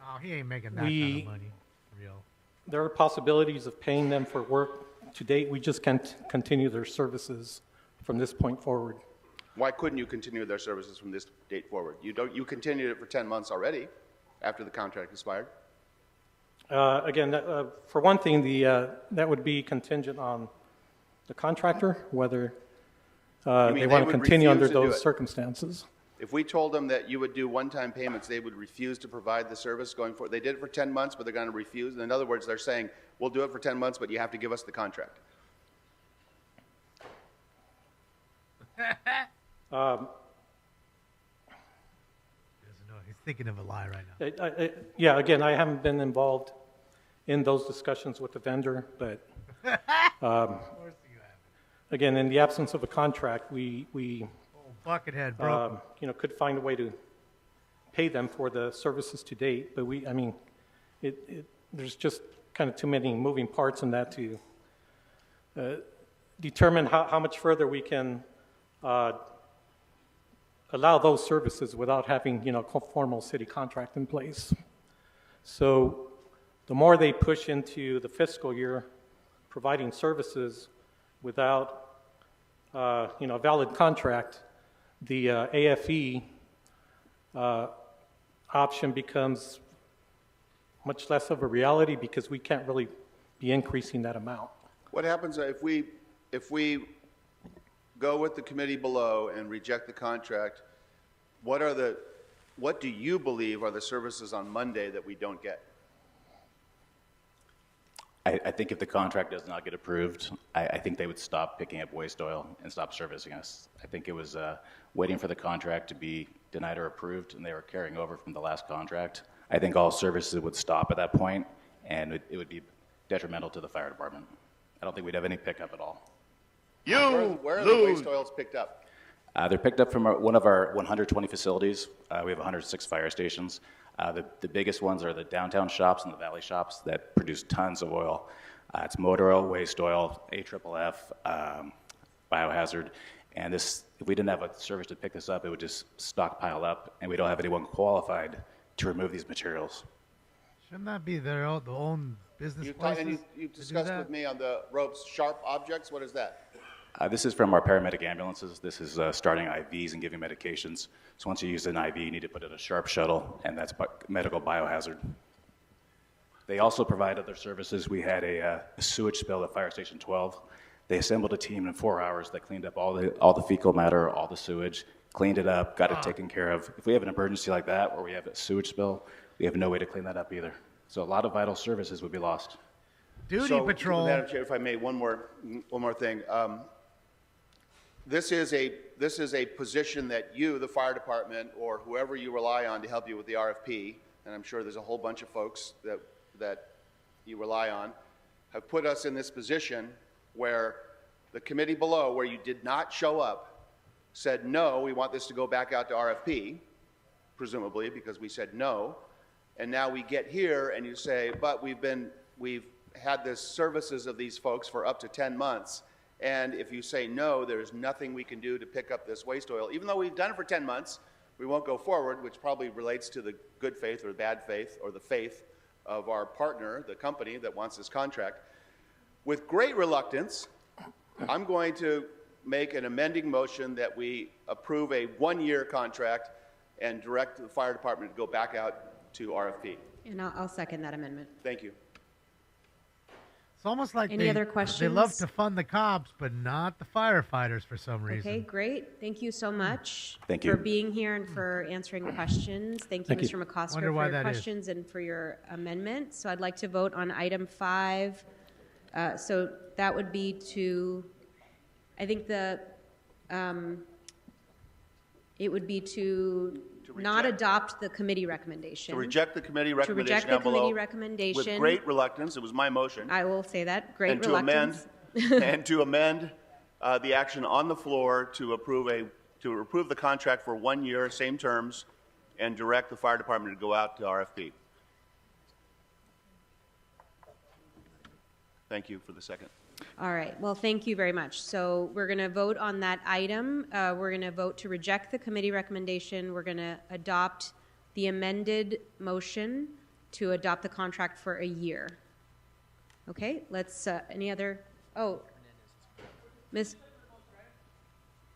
Oh, he ain't making that kind of money. Real. There are possibilities of paying them for work to date. We just can't continue their services from this point forward. Why couldn't you continue their services from this date forward? You continued it for 10 months already after the contract expired. Again, for one thing, that would be contingent on the contractor, whether they want to continue under those circumstances. If we told them that you would do one-time payments, they would refuse to provide the service going forward. They did it for 10 months, but they're going to refuse. In other words, they're saying, we'll do it for 10 months, but you have to give us the contract. He's thinking of a lie right now. Yeah, again, I haven't been involved in those discussions with the vendor, but again, in the absence of a contract, we Buckethead broke. Could find a way to pay them for the services to date, but there's just kind of too many moving parts in that to determine how much further we can allow those services without having a formal city contract in place. So the more they push into the fiscal year providing services without a valid contract, the AFE option becomes much less of a reality because we can't really be increasing that amount. What happens if we go with the committee below and reject the contract? What do you believe are the services on Monday that we don't get? I think if the contract does not get approved, I think they would stop picking up waste oil and stop servicing us. I think it was waiting for the contract to be denied or approved, and they were carrying over from the last contract. I think all services would stop at that point, and it would be detrimental to the fire department. I don't think we'd have any pickup at all. Where are the waste oils picked up? They're picked up from one of our 120 facilities. We have 106 fire stations. The biggest ones are the downtown shops and the valley shops that produce tons of oil. It's motor oil, waste oil, AFFF, biohazard. And if we didn't have a service to pick this up, it would just stockpile up, and we don't have anyone qualified to remove these materials. Shouldn't that be their own business places? You discussed with me on the ropes sharp objects. What is that? This is from our paramedic ambulances. This is starting IVs and giving medications. So once you use an IV, you need to put in a sharp shuttle, and that's medical biohazard. They also provide other services. We had a sewage spill at Fire Station 12. They assembled a team in 4 hours that cleaned up all the fecal matter, all the sewage, cleaned it up, got it taken care of. If we have an emergency like that, or we have a sewage spill, we have no way to clean that up either. So a lot of vital services would be lost. Duty patrol. Madam Chair, if I may, one more thing. This is a position that you, the fire department, or whoever you rely on to help you with the RFP, and I'm sure there's a whole bunch of folks that you rely on, have put us in this position where the committee below, where you did not show up, said, no, we want this to go back out to RFP, presumably because we said no, and now we get here and you say, but we've had the services of these folks for up to 10 months, and if you say no, there's nothing we can do to pick up this waste oil. Even though we've done it for 10 months, we won't go forward, which probably relates to the good faith or bad faith or the faith of our partner, the company that wants this contract. With great reluctance, I'm going to make an amending motion that we approve a 1-year contract and direct the fire department to go back out to RFP. And I'll second that amendment. Thank you. It's almost like Any other questions? They love to fund the cops, but not the firefighters for some reason. Okay, great. Thank you so much Thank for you. being here and for answering questions. Thank you, Thank you. Mr. McCosker, Wonder for why your that is. questions and for your amendment. So I'd like to vote on item 5. So that would be to, I think it would be to not adopt the committee recommendation. To reject the committee To recommendation reject the down below committee recommendation. with great reluctance. It was my motion. I will say that. Great and reluctance. To amend the action on the floor to approve the contract for 1 year, same terms, and direct the fire department to go out to RFP. Thank you for the second. All right. Well, thank you very much. So we're going to vote on that item. We're going to vote to reject the committee recommendation. We're going to adopt the amended motion to adopt the contract for a year. Okay. Let's, any other, Miss.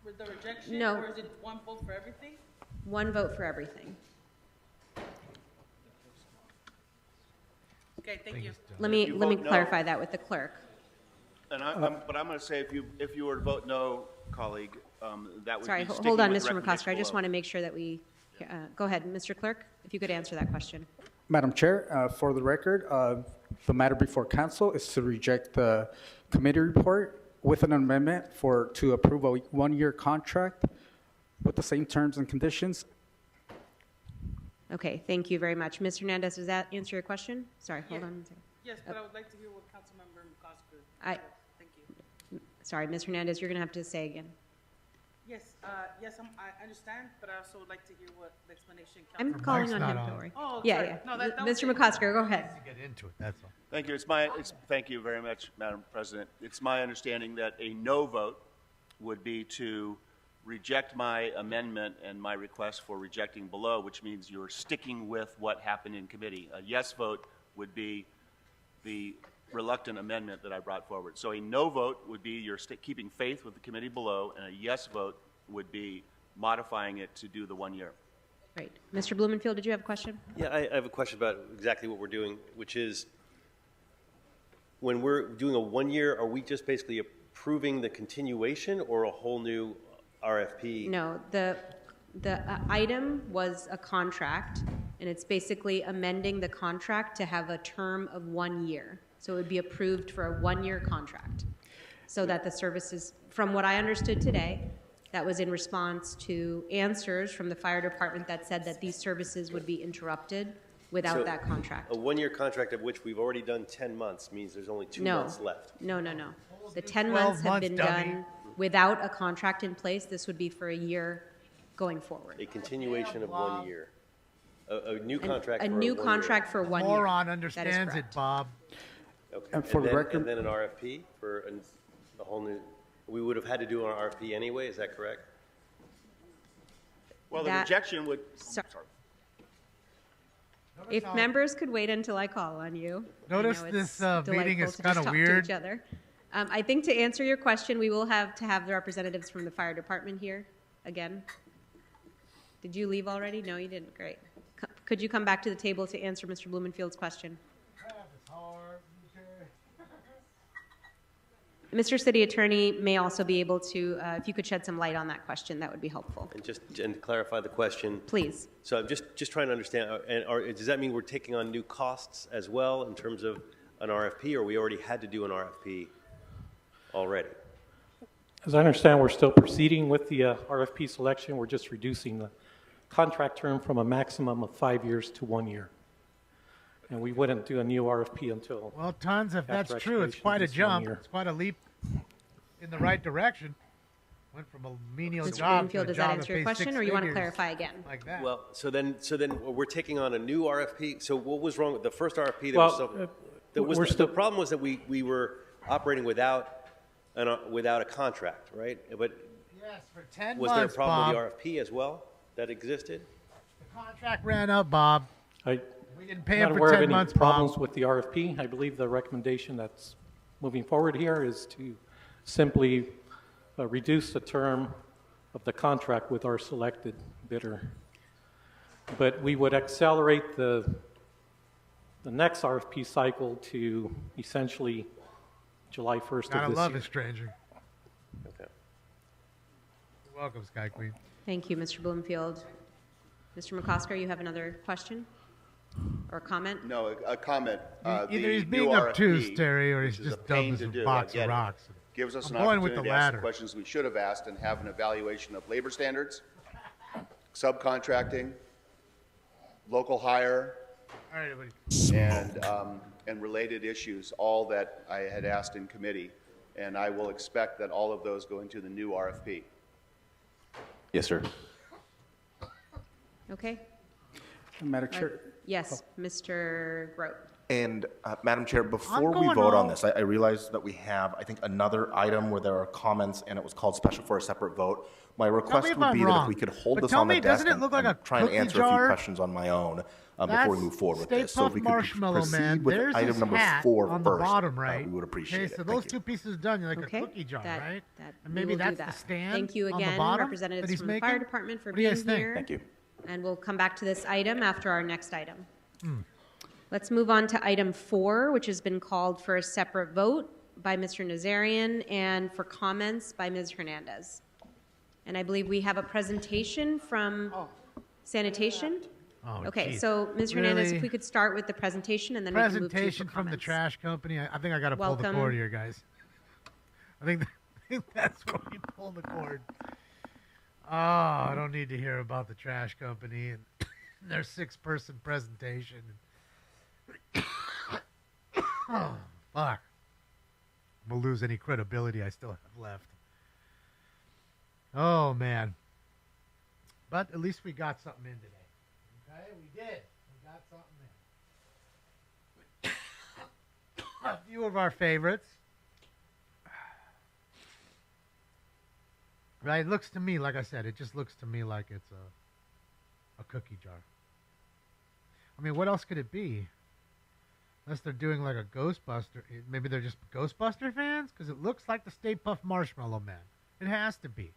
With the rejection, No. or is it one vote for everything? One vote for everything. Okay, thank you. Let me If you vote no- clarify that with the clerk. And but I'm going to say, if you were to vote no, colleague, that would Sorry, be hold on, sticking with Mr. recommendation McCosker. I just below. want to make sure that we, go ahead, Mr. Clerk, if you could answer that question. Madam Chair, for the record, the matter before council is to reject the committee report with an amendment to approve a 1-year contract with the same terms and conditions. Okay, thank you very much. Ms. Hernandez, does that answer your question? Sorry, hold on. Yes, but I would like to hear what Councilmember McCosker. I- Thank you. Sorry, Ms. Hernandez, you're going to have to say again. Yes, I understand, but I also would like to hear what the explanation. I'm Councilmember- calling on him, don't worry. Oh, Yeah, sorry. yeah. No, that was Mr. it. McCosker, go ahead. Get into it, that's all. Thank you. Thank you very much, Madam President. It's my understanding that a no vote would be to reject my amendment and my request for rejecting below, which means you're sticking with what happened in committee. A yes vote would be the reluctant amendment that I brought forward. So a no vote would be you're keeping faith with the committee below, and a yes vote would be modifying it to do the 1 year. Great. Mr. Blumenfield, did you have a question? Yeah, I have a question about exactly what we're doing, which is when we're doing a 1 year, are we just basically approving the continuation or a whole new RFP? No, the item was a contract, and it's basically amending the contract to have a term of 1 year. So it would be approved for a 1-year contract, so that the services, from what I understood today, that was in response to answers from the fire department that said that these services would be interrupted without So that contract. A 1 year contract of which we've already done 10 months means there's only 2 months left. No. The 10 months have been months, dummy. done without a contract in place. This would be for a year going forward. A continuation of 1 year. A new contract A for new 1 year. contract for 1 year. Moron That is understands it, correct. Bob. Okay. And for the then, record- and then an RFP for a whole new, we would have had to do an RFP anyway, is that correct? Well, the That- rejection would. Sorry. Sorry. If members could wait until I call on you. Notice I know this, it's meeting delightful is to kinda just talk to weird. each other. I think to answer your question, we will have to have the representatives from the fire department here again. Did you leave already? No, you didn't. Great. Could you come back to the table to answer Mr. Blumenfield's question? Mr. City Attorney may also be able to, if you could shed some light on that question, that would be helpful. And clarify the question. Please. So I'm just trying to understand, does that mean we're taking on new costs as well in terms of an RFP, or we already had to do an RFP already? As I understand, we're still proceeding with the RFP selection. We're just reducing the contract term from a maximum of 5 years to 1 year. And we wouldn't do a new RFP until. Well, Tons, if that's after true, it's expiration quite of a this 1 jump. year. It's quite a leap in the right direction. Went from a menial Mr. job Bloomfield, to a does that job answer your pays question, 6 or you want to figures clarify again? like that. Well, so then we're taking on a new RFP. So what was wrong with the first RFP? The problem was that we were operating without a contract, right? But yes, for 10 was there a months, problem Bob. with the RFP as well that existed? The contract ran up, Bob. We didn't pay not him aware for of 10 any months, problems Bob. with the RFP. I believe the recommendation that's moving forward here is to simply reduce the term of the contract with our selected bidder. But we would accelerate the next RFP cycle to essentially July 1st Gotta of this love year. it, stranger. Okay. You're welcome, Sky Queen. Thank you, Mr. Bloomfield. Mr. McCosker, you have another question or comment? No, a comment. Either The he's new being obtuse, RFP, Terry, or he's which is a just pain dumb to as a do, box I get of it, rocks. gives us I'm an going with opportunity the to ask latter. the questions we should have asked and have an evaluation of labor standards, subcontracting, local hire, All right, everybody. and related issues, all that I had asked in committee. And I will expect that all of those go into the new RFP. Yes, sir. Okay. Madam Chair. Yes, Mr. Grote. And Madam Chair, before we going vote on all- this, I realize that we have, I think, another item where there are comments, and it was called special for a separate vote. My request if would I'm be that wrong, if we could hold but this tell on the me, desk doesn't it and, look like and a try and cookie answer a few jar? questions on my own before That's we move forward with Stay this. So if Puft we could Marshmallow proceed Man. with There's item his number hat 4 on first, the bottom right. we would appreciate Okay, it. so Thank those you. two pieces done, you're like Okay, a cookie jar, that- right? that And we maybe will do that's that. the stand. Thank you on the again, bottom representatives that he's from the making? fire department for What do you being guys think? here. Thank you. And we'll come back to this item after our next item. Hmm. Let's move on to item 4, which has been called for a separate vote by Mr. Nazarian and for comments by Ms. Hernandez. And I believe we have a presentation from sanitation. Oh, Okay, geez. so Ms. Hernandez, Really? if we could start with the presentation and then we can move to Presentation for from the comments. trash company. I think I got to pull the Welcome. cord here, guys. I think that's where you pull the cord. Oh, I don't need to hear about the trash company and their 6-person presentation. Oh, fuck. I'm going to lose any credibility I still have left. Oh, man. But at least we got something in today. Okay, we did. We got something in. A few of our favorites. Right, it looks to me, like I said, it just looks to me like it's a cookie jar. I mean, what else could it be? Unless they're doing like a Ghostbuster. Maybe they're just Ghostbuster fans? Because it looks like the Stay Puft Marshmallow Man. It has to be.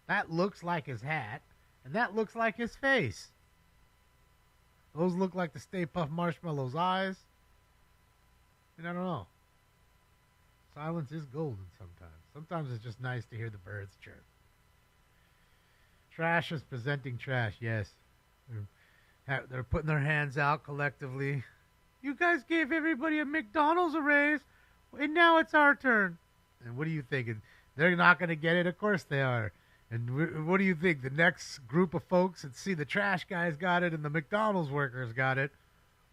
That looks like his hat, and that looks like his face. Those look like the Stay Puft Marshmallow's eyes. And I don't know. Silence is golden sometimes. Sometimes it's just nice to hear the birds chirp. Trash is presenting trash, yes. They're putting their hands out collectively. You guys gave everybody a McDonald's a raise, and now it's our turn. And what are you thinking? They're not going to get it? Of course they are. And what do you think? The next group of folks that see the trash guys got it and the McDonald's workers got it.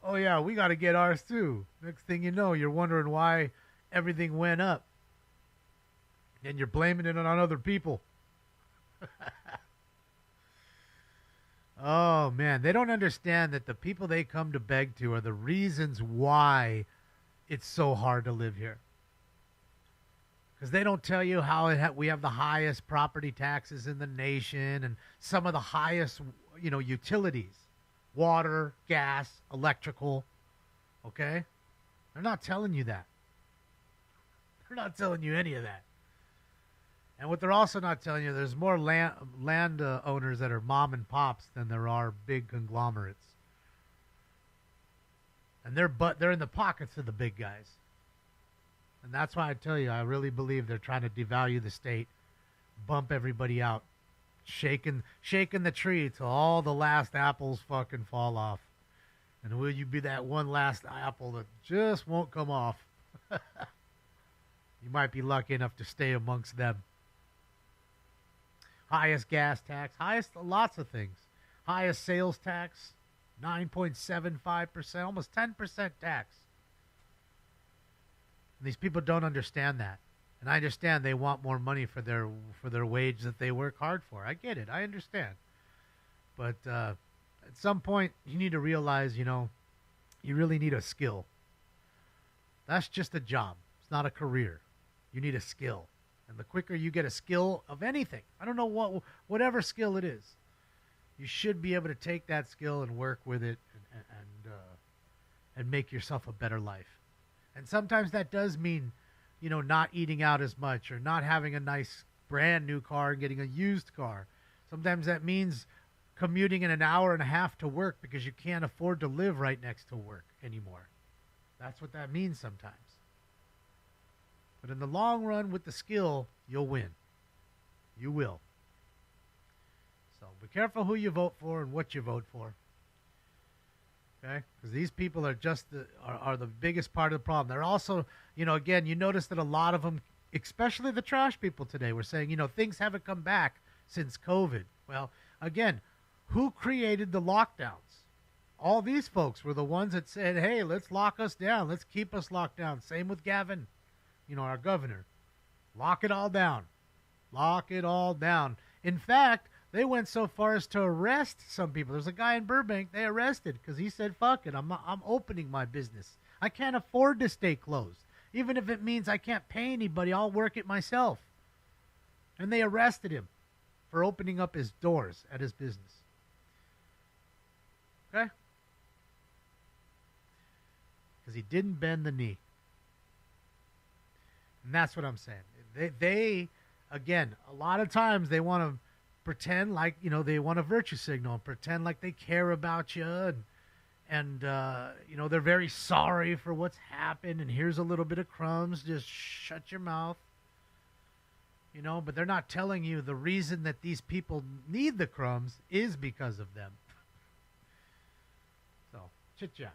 Oh, yeah, we got to get ours too. Next thing you know, you're wondering why everything went up. And you're blaming it on other people. Oh, man. They don't understand that the people they come to beg to are the reasons why it's so hard to live here. Because they don't tell you how we have the highest property taxes in the nation and some of the highest, utilities. Water, gas, electrical. Okay? They're not telling you that. They're not telling you any of that. And what they're also not telling you, there's more land owners that are mom and pops than there are big conglomerates. And they're in the pockets of the big guys. And that's why I tell you, I really believe they're trying to devalue the state, bump everybody out, shaking the tree till all the last apples fucking fall off. And will you be that one last apple that just won't come off? You might be lucky enough to stay amongst them. Highest gas tax, highest lots of things. Highest sales tax, 9.75%, almost 10% tax. And these people don't understand that. And I understand they want more money for their wage that they work hard for. I get it. I understand. But at some point, you need to realize, you really need a skill. That's just a job. It's not a career. You need a skill. And the quicker you get a skill of anything, I don't know whatever skill it is, you should be able to take that skill and work with it and make yourself a better life. And sometimes that does mean, not eating out as much or not having a nice brand new car and getting a used car. Sometimes that means commuting in an hour and a half to work because you can't afford to live right next to work anymore. That's what that means sometimes. But in the long run, with the skill, you'll win. You will. So be careful who you vote for and what you vote for. Okay? Because these people are just are the biggest part of the problem. They're also, again, you notice that a lot of them, especially the trash people today, were saying, things haven't come back since COVID. Well, again, who created the lockdowns? All these folks were the ones that said, hey, let's lock us down. Let's keep us locked down. Same with Gavin, our governor. Lock it all down. Lock it all down. In fact, they went so far as to arrest some people. There's a guy in Burbank they arrested because he said, fuck it, I'm opening my business. I can't afford to stay closed. Even if it means I can't pay anybody, I'll work it myself. And they arrested him for opening up his doors at his business. Okay? Because he didn't bend the knee. And that's what I'm saying. They again, a lot of times they want to pretend like, they want a virtue signal and pretend like they care about you and they're very sorry for what's happened and here's a little bit of crumbs, just shut your mouth. But they're not telling you the reason that these people need the crumbs is because of them. So, chit-chat.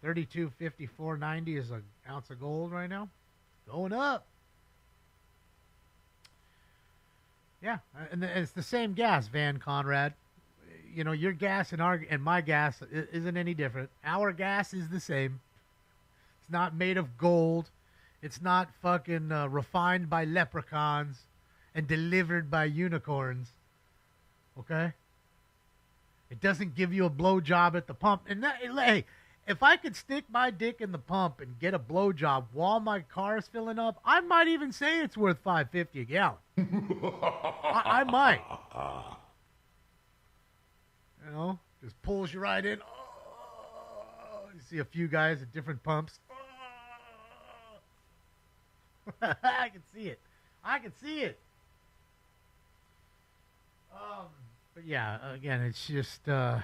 32.54.90 is an ounce of gold right now. Going up. Yeah, and it's the same gas, Van Conrad. Your gas and my gas isn't any different. Our gas is the same. It's not made of gold. It's not fucking refined by leprechauns and delivered by unicorns. Okay? It doesn't give you a blowjob at the pump. And hey, if I could stick my dick in the pump and get a blowjob while my car is filling up, I might even say it's worth $5.50 a gallon. I might. Just pulls you right in. Oh, you see a few guys at different pumps. Oh. I can see it. But yeah, again, it's just the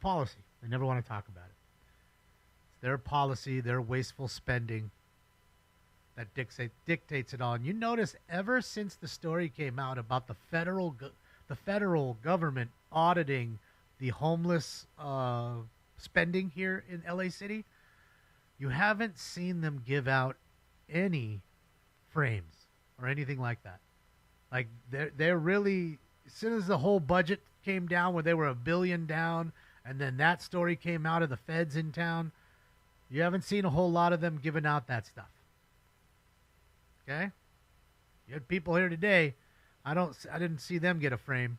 policy. They never want to talk about it. It's their policy, their wasteful spending that dictates it all. And you notice ever since the story came out about the federal government auditing the homeless spending here in LA City, you haven't seen them give out any frames or anything like that. Like they're really, as soon as the whole budget came down where they were $1 billion down, and then that story came out of the feds in town, you haven't seen a whole lot of them giving out that stuff. Okay? You had people here today. I didn't see them get a frame.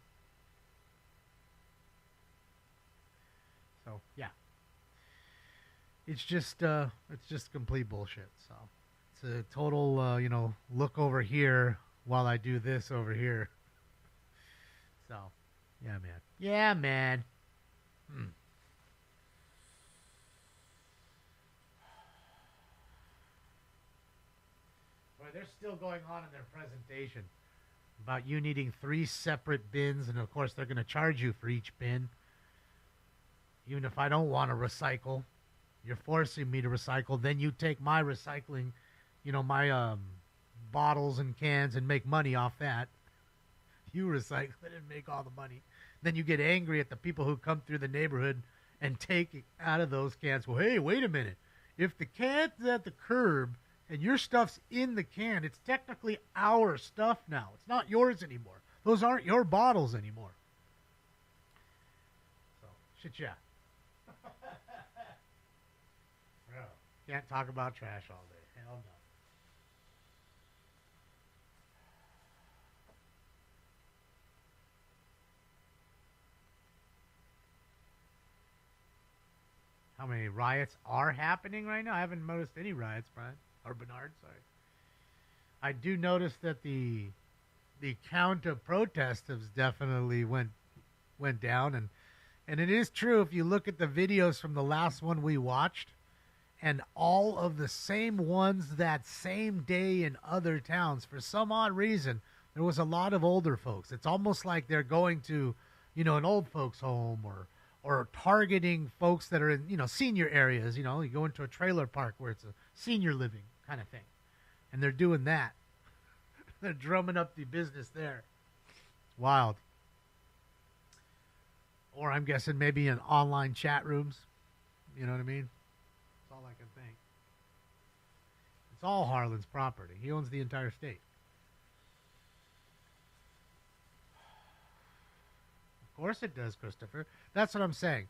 So yeah, it's just complete bullshit. So it's a total look over here while I do this over here. So yeah, man. Boy, they're still going on in their presentation about you needing 3 separate bins, and of course they're going to charge you for each bin, even if I don't want to recycle. You're forcing me to recycle. Then you take my recycling, my bottles and cans and make money off that. You recycle it and make all the money. Then you get angry at the people who come through the neighborhood and take out of those cans. Well, hey, wait a minute. If the can's at the curb and your stuff's in the can, it's technically our stuff now. It's not yours anymore. Those aren't your bottles anymore. So, shit, yeah. Bro, can't talk about trash all day. Hell no. How many riots are happening right now? I haven't noticed any riots, Brian. Or Bernard, sorry. I do notice that the count of protests has definitely went down, and it is true if you look at the videos from the last one we watched, and all of the same ones that same day in other towns, for some odd reason, there was a lot of older folks. It's almost like they're going to, an old folks home or targeting folks that are in, senior areas. You go into a trailer park where it's a senior living kind of thing. And they're doing that. They're drumming up the business there. It's wild. Or I'm guessing maybe in online chat rooms. You know what I mean? That's all I can think. It's all Harlan's property. He owns the entire state. Of course it does, Christopher. That's what I'm saying.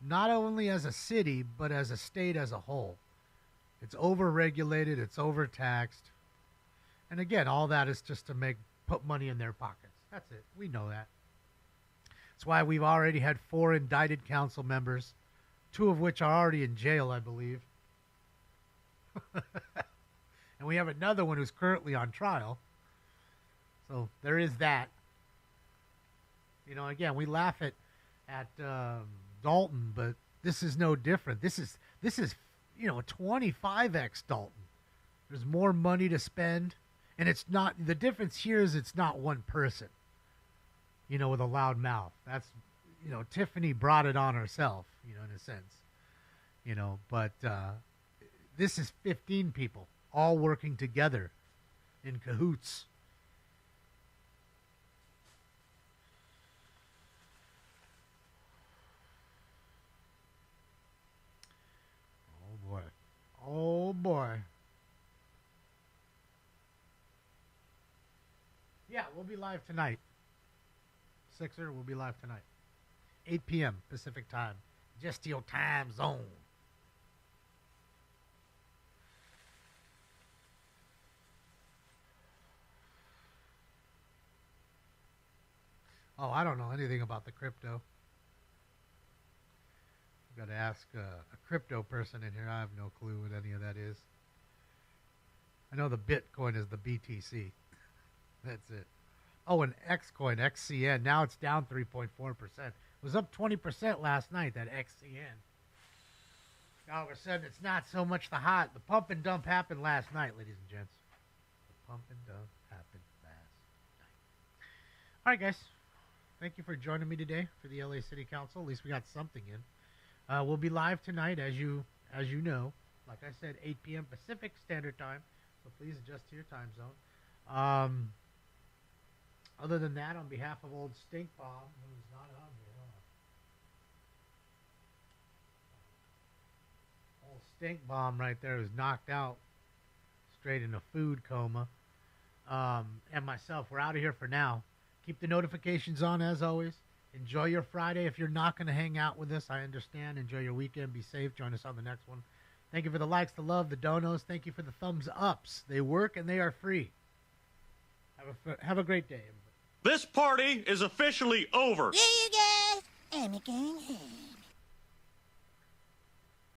Not only as a city, but as a state as a whole. It's overregulated, it's overtaxed. And again, all that is just to put money in their pockets. That's it. We know that. That's why we've already had 4 indicted council members, 2 of which are already in jail, I believe. And we have another one who's currently on trial. So there is that. Again, we laugh at Dalton, but this is no different. This is 25x Dalton. There's more money to spend, and it's not. The difference here is it's not one person. With a loud mouth. That's Tiffany brought it on herself. In a sense. But this is 15 people all working together in cahoots. Oh boy. Yeah, we'll be live tonight. Sixer will be live tonight. 8 p.m. Pacific time. Just your time zone. Oh, I don't know anything about the crypto. Got to ask a crypto person in here. I have no clue what any of that is. I know the Bitcoin is the BTC. That's it. Oh, and Xcoin, XCN. Now it's down 3.4%. It was up 20% last night, that XCN. All of a sudden, it's not so much the hot. The pump and dump happened last night, ladies and gents. The pump and dump happened last night. All right, guys. Thank you for joining me today for the LA City Council. At least we got something in. We'll be live tonight, as you know. Like I said, 8 p.m. Pacific Standard Time. So please adjust to your time zone. Other than that, on behalf of old Stink Bomb, who's not on here, old Stink Bomb right there is knocked out straight in a food coma. And myself, we're out of here for now. Keep the notifications on as always. Enjoy your Friday. If you're not going to hang out with us, I understand. Enjoy your weekend. Be safe. Join us on the next one. Thank you for the likes, the love, the donos. Thank you for the thumbs ups. They work and they are free. Have a great day. This party is officially over. Yeah, you guys. I'm going home.